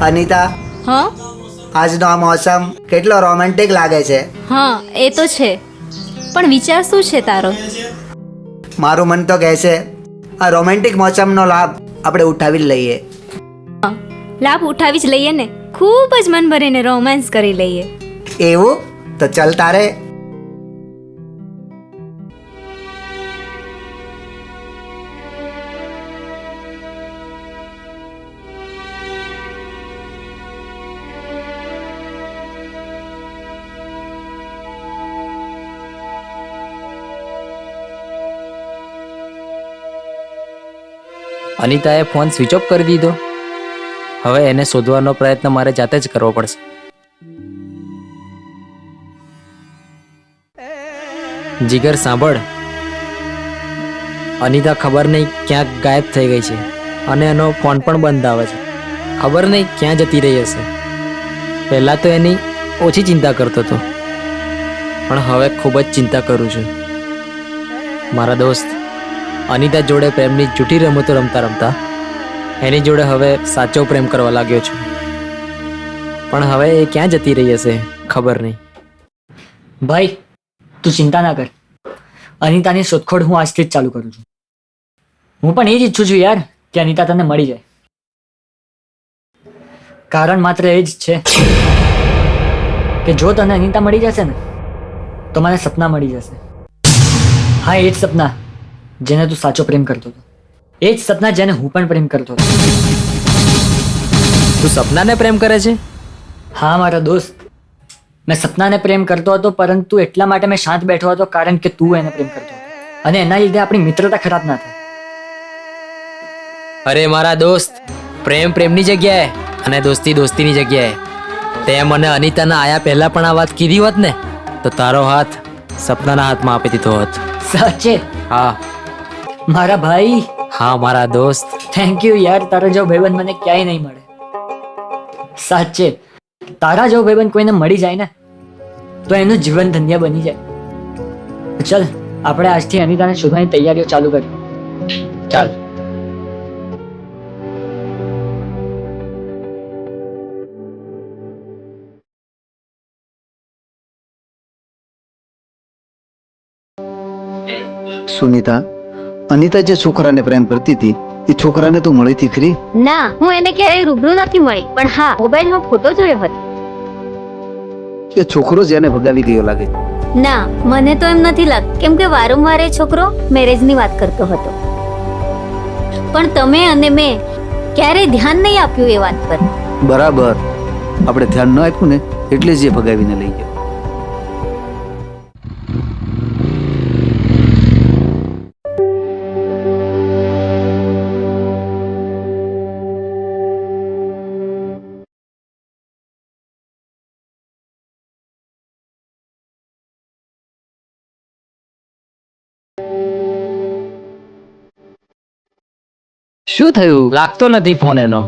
અનિતા, હા આજનો આ મોસમ કેટલો રોમેન્ટિક લાગે છે. હા એ તો છે, પણ વિચાર શું છે તારો? મારું મન તો કહે છે આ રોમેન્ટિક મોસમનો લાભ આપણે ઉઠાવી જ લઈએ. લાભ ઉઠાવી જ લઈએ ને, ખૂબ જ મન ભરીને રોમાન્સ કરી લઈએ. એવું તો ચલ તારે. અનિતાએ ફોન સ્વિચ ઓફ કરી દીધો. હવે એને શોધવાનો પ્રયત્ન મારે જાતે જ કરવો પડશે. જીગર સાંભળ, અનિતા ખબર નહીં ક્યાંક ગાયબ થઈ ગઈ છે અને એનો ફોન પણ બંધ આવે છે. ખબર નહીં ક્યાં જતી રહી હશે. પહેલાં તો એની ઓછી ચિંતા કરતો હતો, પણ હવે ખૂબ જ ચિંતા કરું છું. મારા દોસ્ત અનિતા જોડે પ્રેમની જૂઠી રમતો રમતા રમતા એની જોડે હવે સાચો પ્રેમ કરવા લાગ્યો છું. પણ હવે એ ક્યાં જતી રહી હશે ખબર નહીં. ભાઈ તું ચિંતા ના કર, અનિતાની શોધખોળ હું આજથી જ ચાલુ કરું છું. હું પણ એ જ ઈચ્છું છું યાર કે અનિતા તને મળી જાય. કારણ માત્ર એ જ છે કે જો તને અનિતા મળી જશે ને તો મને સપના મળી જશે. હા, એ જ સપના જેને તું સાચો પ્રેમ કરતો હતો, એ જ સપના જેને હું પણ પ્રેમ કરતો હતો. તું સપનાને પ્રેમ કરે છે? હા મારા દોસ્ત, મેં સપનાને પ્રેમ કરતો હતો, પરંતુ એટલા માટે મેં શાંત બેઠો હતો કારણ કે તું એને પ્રેમ કરતો હતો અને એના લીધે આપણી મિત્રતા ખરાબ ના થાય. અરે મારા દોસ્ત, પ્રેમ પ્રેમની જગ્યાએ અને દોસ્તી દોસ્તીની જગ્યાએ. તે મને અનિતાના આયા પહેલા પણ આ વાત કીધી હોત ને તો તારો હાથ સપનાના હાથમાં આપી દીધો હોત. સાચે? હા મારા ભાઈ. હા મારા દોસ્ત. થેન્ક યુ યાર, તારો જેવો ભાઈબંધ મને ક્યાંય નહીં મળે. સાચે તારા જેવો ભાઈબંધ કોઈને મળી જાય ને તો એનું જીવન ધન્ય બની જાય. ચલ આપણે આજથી અનિતાને શોધવાની તૈયારીઓ ચાલુ કરીએ. ચાલ. સુનિતા, અનિતા જે છોકરાને પ્રેમ કરતી હતી એ છોકરાને તું મળી હતી ખરી? ના, હું એને ક્યારેય રૂબરૂ નથી મળી, પણ હા મોબાઈલમાં ફોટો જોયો હતો. એ છોકરો જ એને ભગાવી ગયો લાગે. ના, મને તો એમ નથી લાગતું, કેમ કે વારંવાર એ છોકરો મેરેજની વાત કરતો હતો. પણ તમે અને મેં ક્યારેય ધ્યાન નહીં આપ્યું એ વાત પર. બરાબર, આપણે ધ્યાન ન આપ્યું ને એટલે જ એ ભગાવીને લઈ ગયો. શું થયું? લાગતો નથી ફોન એનો.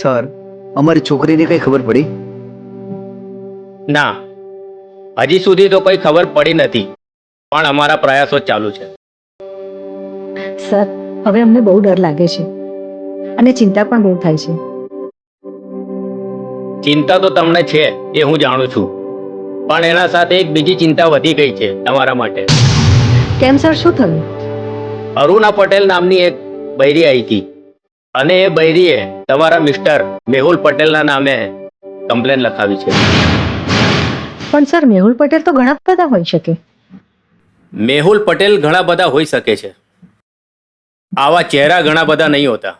સર અમારી છોકરીને કઈ ખબર પડી? ના, હજી સુધી તો કોઈ ખબર પડી નથી, પણ અમારા પ્રયાસો ચાલુ છે. સર હવે અમને બહુ ડર લાગે છે અને ચિંતા પણ બહુ થાય છે. ચિંતા તો તમને છે એ હું જાણું છું, પણ એના સાથે એક બીજી ચિંતા વધી ગઈ છે તમારા માટે. કેમ સર, શું થયું? અરુણા પટેલ નામની એક બૈરી આવી હતી અને એ બૈરીએ તમારા મિસ્ટર મેહુલ પટેલના નામે કમ્પ્લેન લખાવી છે. પણ સર મેહુલ પટેલ તો ઘણા બધા હોઈ શકે. મેહુલ પટેલ ઘણા બધા હોઈ શકે છે, આવા ચહેરા ઘણા બધા નહીં હોતા.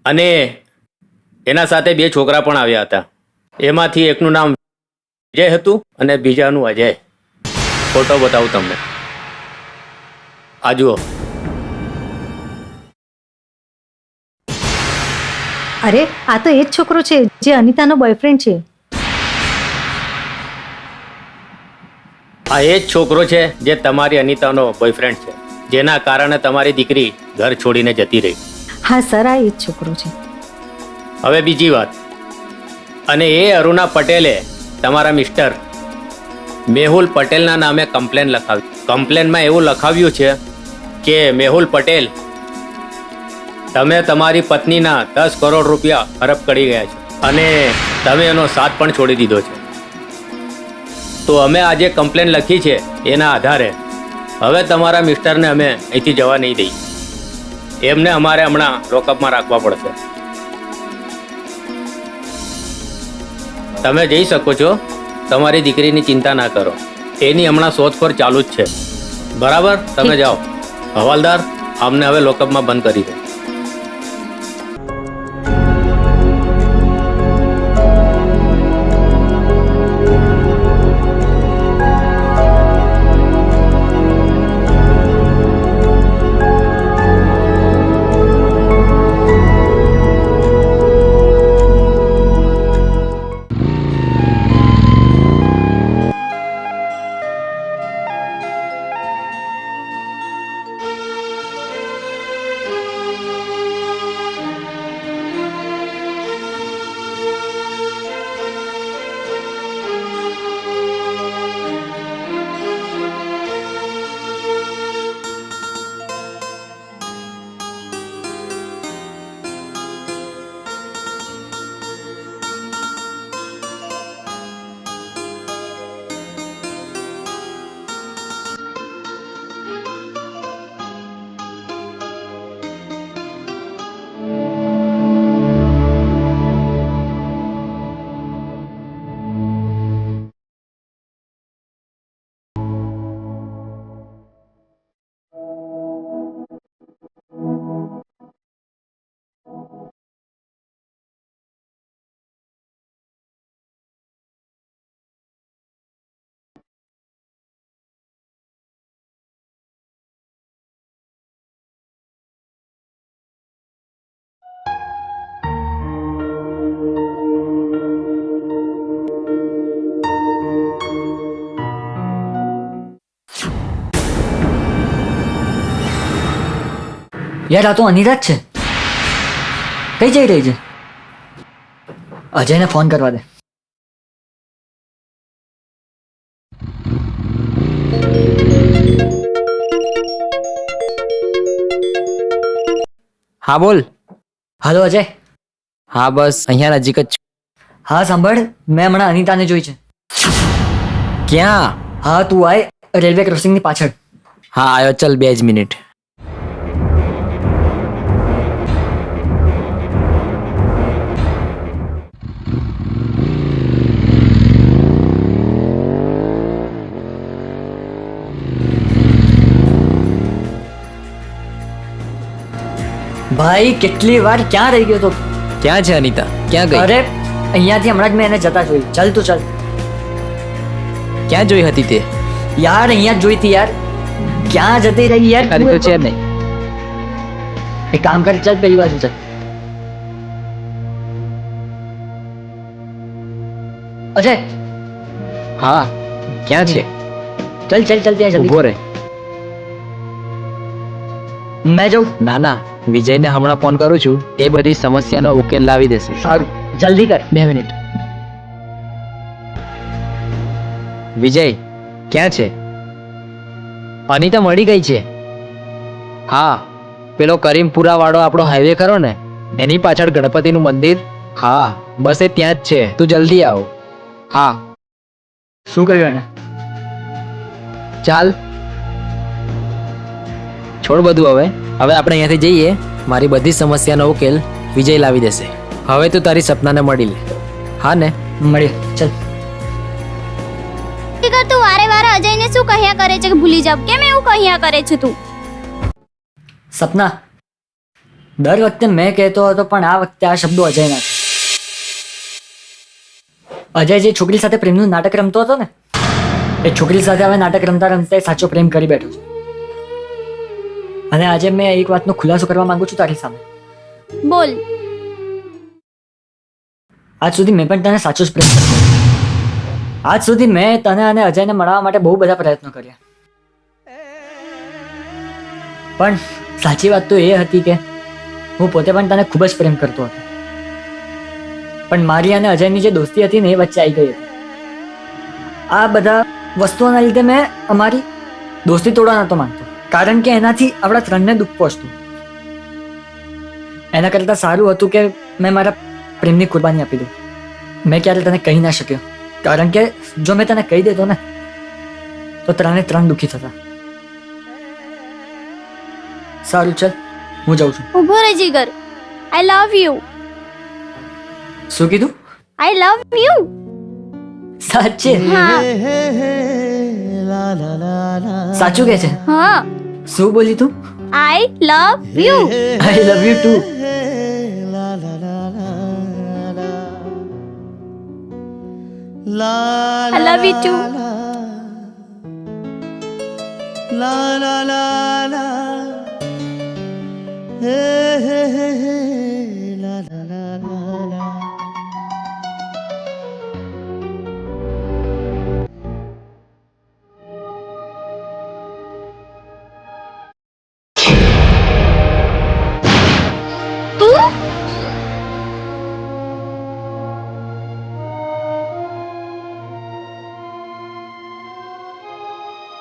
અને એના સાથે 2 છોકરા પણ આવ્યા હતા. એમાંથી એકનું નામ વિજય હતું અને બીજાનું અજય. ફોટો બતાવું તમને, આ જુઓ. અરે આ તો એ જ છોકરો છે જે અનિતાનો બોયફ્રેન્ડ છે. આ એ જ છોકરો છે જે તમારી અનિતાનો બોયફ્રેન્ડ છે, જેના કારણે તમારી દીકરી ઘર છોડીને જતી રહી. હા સર, આ એ જ છોકરો છે. હવે બીજી વાત, અને એ અરુણા પટેલે તમારા મિસ્ટર મેહુલ પટેલના નામે કમ્પ્લેન લખાવી. કમ્પ્લેનમાં એવું લખાવ્યું છે કે મેહુલ પટેલ, તમે તમારી પત્નીના 10 કરોડ રૂપિયા હડપ કરી ગયા છો અને તમે એનો સાથ પણ છોડી દીધો છે. તો અમે આજે કમ્પ્લેન લખી છે એના આધારે હવે તમારા મિસ્ટરને અમે અહીંથી જવા નહીં દઈએ. એમને અમારે હમણાં લોકઅપમાં રાખવા પડશે. તમે જઈ શકો છો, તમારી દીકરીની ચિંતા ના કરો, એની હમણાં શોધખોળ ચાલુ જ છે. બરાબર, તમે જાઓ. હવાલદાર, અમને હવે લોકઅપમાં બંધ કરી દો. યાર આ તો અનિતા જ છે. કઈ જઈ રહી છે? અજયને ફોન કરવા દે. હા બોલ. હાલો અજય. હા બસ અહીંયા નજીક જ છું. હા સાંભળ, મેં હમણાં અનિતાને જોઈ છે. ક્યાં? હા તું આય, રેલવે ક્રોસિંગની પાછળ. હા આવ્યો, ચલ 2 જ મિનિટ. ભાઈ કેટલી વાર ક્યાં રહી ગયો તો? ક્યાં છે અનિતા? ક્યાં ગઈ? અરે અહીંયાથી હમણાં જ મેં એને જતા જોઈ. ચાલ તું ચાલ. ક્યાં જોઈ હતી તે? યાર અહીંયા જ જોઈ હતી યાર. ક્યાં જતી રહી યાર? તારી તો છે જ નહીં. એક કામ કર, ચાલ પેલી બાજુ ચાલ. અજય. હા ક્યાં છે? ચાલ ચાલ ચાલ ત્યાં જલ્દી. ઊભો રહે. મેં જાઉં? ના ના, વિજયને હમણાં ફોન કરું છું, એ બધી સમસ્યાનો ઉકેલ લાવી દેશે. સારું, જલ્દી કર. 2 મિનિટ. વિજય ક્યાં છે? અનિતા મળી ગઈ છે. હા, પેલો કરીમપુરા વાળો આપણો હાઈવે ખરો ને, એની પાછળ ગણપતિનું મંદિર. હા, બસ એ ત્યાં જ છે. તું જલ્દી આવ. હા. શું કર્યું એને? ચાલ, છોડ બધું. હવે આપણે અહીંયાથી જઈએ. મારી બધી સમસ્યાનો ઉકેલ વિજય લાવી દેશે. હવે તું તારી સપનાને મળી લે. હા ને? મળીએ. ચાલ. જીગર, તું વારે વારે અજયને શું કહ્યા કરે છે કે ભૂલી જાવ? કેમ એવું કહ્યા કરે છે તું? સપના, દર વખતે મેં કહેતો હતો, પણ આ વખતે આ શબ્દો અજયના છે. અજય જે છોકરી સાથે પ્રેમનું નાટક રમતો હતો ને, એ છોકરી સાથે હવે નાટક રમતા રમતા સાચો પ્રેમ કરી બેઠો છે. અને આજે મેં એક વાતનો ખુલાસો કરવા માંગુ છું તારી સામે. બોલ. આજ સુધી મેં પણ તને સાચો જ પ્રેમ કર્યો. આજ સુધી મેં તને અને અજયને મળવા માટે બહુ બધા પ્રયત્નો કર્યા, પણ સાચી વાત તો એ હતી કે હું પોતે પણ તને ખૂબ જ પ્રેમ કરતો હતો. પણ મારી અને અજયની જે દોસ્તી હતી ને, એ વચ્ચે આવી ગઈ હતી. આ બધા વસ્તુઓના લીધે મેં અમારી દોસ્તી તોડવા નહોતો માંગતો, કારણ કે એનાથી આપણા ત્રણને દુઃખ પહોંચતું. એના કરતાં સારું હતું કે મેં મારા પ્રેમની કુરબાની આપી દઉં. મેં ક્યારે તને કહી ના શક્યો, કારણ કે જો મેં તને કહી દેતો ને, તો ત્રણ દુઃખી થતા. સારું, ચાલ, હું જાઉં છું. ઊભો રહે જીગર. આઈ લવ યુ. શું કીધું? I love you. સાચે? હા. સાચું કે છે? હા. શું બોલી તું? I love you. I love you too. I love you too.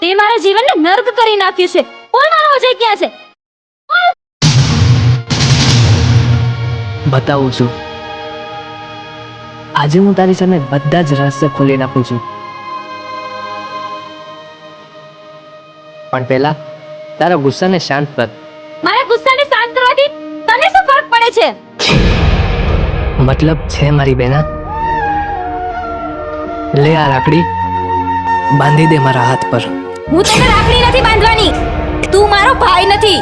તે મારા જીવનને નર્ક કરી નાખ્યું છે. બોલ, મારો અજય ક્યાં છે? બતાવું છું. આજે હું તારી સામે બધા જ રહસ્ય ખોલી નાખું છું. પણ પહેલા તારા ગુસ્સાને શાંત કર. મારા ગુસ્સાને શાંત કરવાથી તને શું ફરક પડે છે? મતલબ છે મારી બેના. લે આ રાખડી, બાંધી દે મારા હાથ પર. હું તને રાખડી નથી બાંધવાની. તું મારો ભાઈ નથી.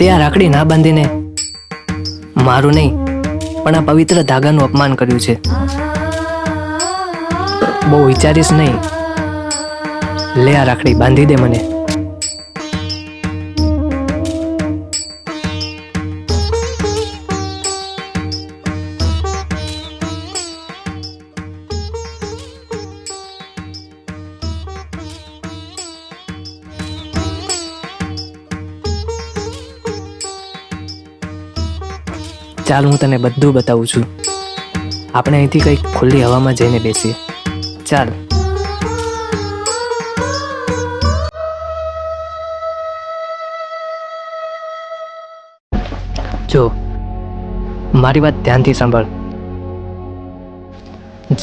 તે આ રાખડી ના બાંધીને મારું નહીં, પણ આ પવિત્ર ધાગાનું અપમાન કર્યું છે. બહુ વિચારીશ નહીં. લે આ રાખડી, બાંધી દે મને. ચાલ, હું તને બધું બતાવું છું. આપણે અહીંથી કંઈક ખુલ્લી હવામાં જઈને બેસીએ. ચાલ. જો, મારી વાત ધ્યાનથી સાંભળ.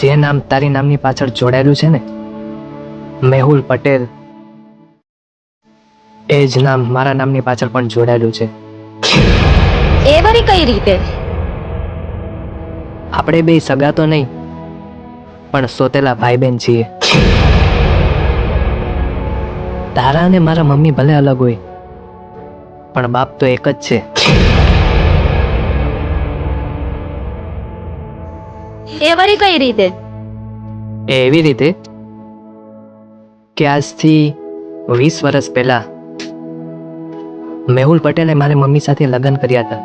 જે નામ તારી નામની પાછળ જોડાયેલું છે ને, મેહુલ પટેલ, એ જ નામ મારા નામની પાછળ પણ જોડાયેલું છે. એ વળી કઈ રીતે? આપણે બે સગા તો નહીં, પણ સોતેલા ભાઈ બહેન છીએ. તારા અને મારા મમ્મી ભલે અલગ હોય, પણ બાપ તો એક જ છે. એ વળી કઈ રીતે? એવી રીતે કે આજથી 20 વર્ષ પહેલા મેહુલ પટેલે મારી મમ્મી સાથે લગ્ન કર્યા હતા.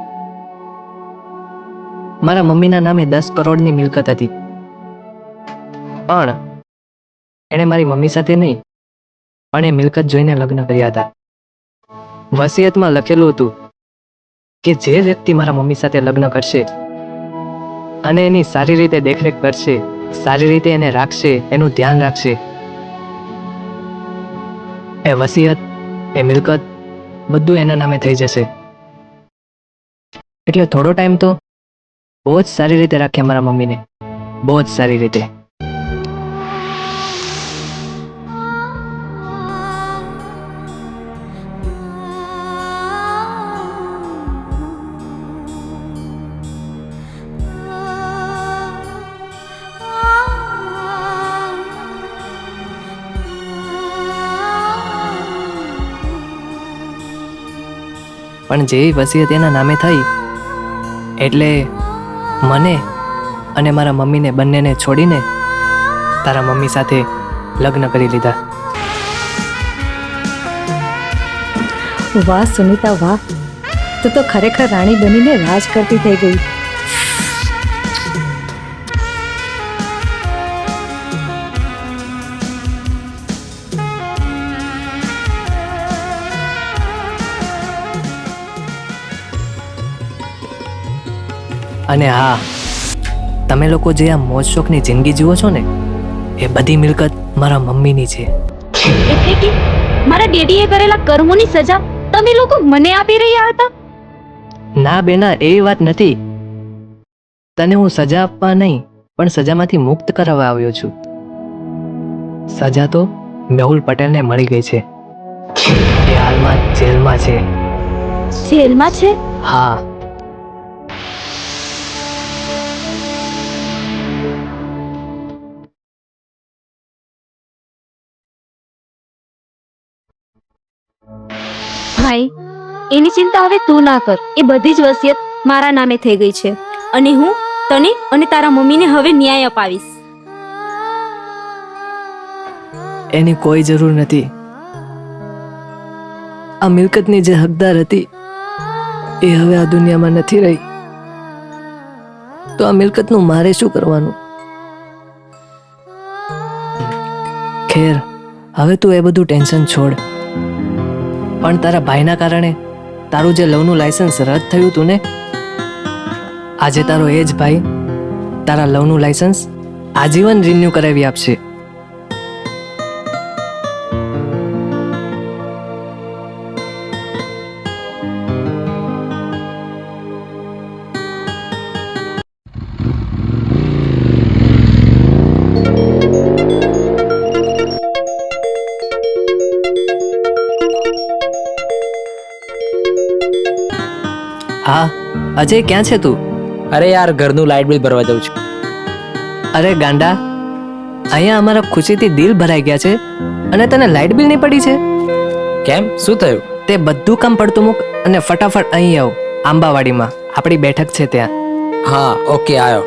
મારા મમ્મીના નામે 10 કરોડની મિલકત હતી, પણ એણે મારી મમ્મી સાથે નહીં પણ એ મિલકત જોઈને લગ્ન કર્યા હતા. વસિયતમાં લખેલું હતું કે જે વ્યક્તિ મારા મમ્મી સાથે લગ્ન કરશે અને એની સારી રીતે દેખરેખ કરશે, સારી રીતે એને રાખશે, એનું ધ્યાન રાખશે, એ વસિયત, એ મિલકત બધું એના નામે થઈ જશે. એટલે થોડો ટાઈમ તો બહુ જ સારી રીતે રાખ્યા મારા મમ્મીને, બહુ જ સારી રીતે. પણ જેવી વસિયત એના નામે થઈ એટલે મને અને મારા મમ્મીને બંનેને છોડીને તારા મમ્મી સાથે લગ્ન કરી લીધા. વાહ સુનિતા વાહ, તું તો ખરેખર રાણી બનીને રાજ કરતી થઈ ગઈ. અને હા, તમે લોકો જે આ મોજ શોખની જિંદગી જુઓ છો ને એ બધી મિલકત મારા મમ્મીની છે. એટલે કે મારા ડેડીએ કરેલા કર્મોની સજા તમે લોકો મને આપી રહ્યા હતા? ના બેના, એવી વાત નથી. તને હું સજા આપવા નહીં પણ સજામાંથી મુક્ત કરાવવા આવ્યો છું. સજા તો મેહુલ પટેલને મળી ગઈ છે. એ હાલમાં જેલમાં છે. જેલમાં છે? હા. ભાઈ, એની ચિંતા હવે તું ના કર. એ બધી જ વસિયત મારા નામે થઈ ગઈ છે અને હું તને અને તારા મમ્મીને હવે ન્યાય અપાવીશ. એની કોઈ જરૂર નથી. આ મિલકતની જે હકદાર હતી એ હવે આ દુનિયામાં નથી રહી. તો આ મિલકતનું મારે શું કરવાનું? ખેર, હવે તું એ બધું ટેન્શન છોડ. પણ તારા ભાઈના કારણે તારું જે લવનું લાયસન્સ રદ થયું હતું ને, આજે તારો એ જ ભાઈ તારા લવનું લાયસન્સ આજીવન રિન્યુ કરાવી આપશે. હા અજય, ક્યાં છે તું? અરે યાર, ઘરનું લાઇટ બિલ ભરવા જાઉં છું. અરે ગાંડા, અહીંયા અમારા ખુશીથી દિલ ભરાઈ ગયા છે અને તને લાઇટ બિલ નહીં પડી છે? કેમ, શું થયું? તે બધું કામ પડતું મૂક અને ફટાફટ અહીં આવ. આંબાવાડીમાં આપણી બેઠક છે ત્યાં. હા, ઓકે, આવ્યો.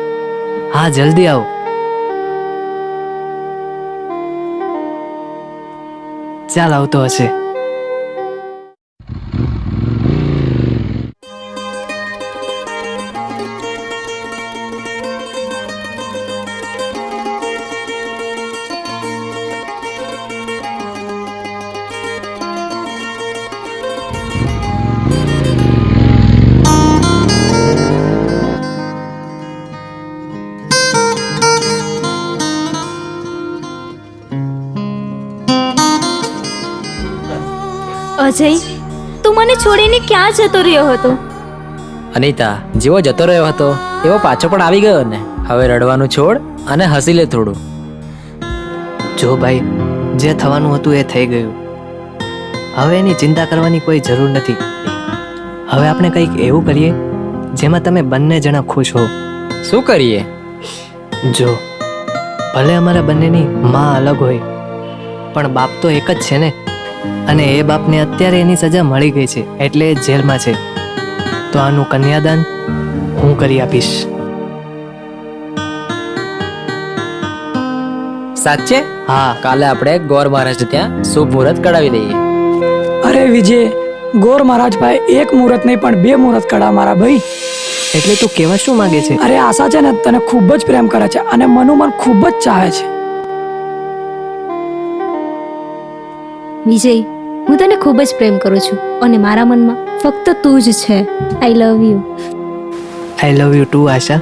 હા, જલ્દી આવ. ચાલ, આવતો હશે. અજય, તું મને છોડીને ક્યાં જતો રહ્યો હતો? અનિતા, જેવો જતો રહ્યો હતો એવો પાછો પણ આવી ગયો ને. હવે રડવાનું છોડ અને હસી લે થોડું. જો ભાઈ, જે થવાનું હતું એ થઈ ગયું. હવે એની ચિંતા કરવાની કોઈ જરૂર નથી. હવે આપણે કંઈક એવું કરીએ જેમાં તમે બંને જણા ખુશ હો. શું કરીએ? જો, ભલે અમારા બંનેની માં અલગ હોય પણ બાપ તો એક જ છે ને. અને એ બાપને અત્યારે એની સજા મળી ગઈ છે એટલે એ જેલમાં છે. તો આનું કન્યાદાન હું કરી આપીશ. સાચે? હા. કાલે આપણે ગોર મહારાજ ત્યાં શુભ મુહૂર્ત કઢાવી લઈએ. અરે વિજય, ગોર મહારાજ ભાઈ એક મુહૂર્ત નહીં પણ 2 મુહૂર્ત કઢા મારા ભાઈ. એટલે તું કહેવા શું માંગે છે? અરે આશા છે ને તને ખૂબ જ પ્રેમ કરે છે અને મનુ મન ખૂબ જ ચાહે છે. વિજય, હું તને ખૂબ જ પ્રેમ કરું છું અને મારા મનમાં ફક્ત તું જ છે. I love you. I love you too Asha.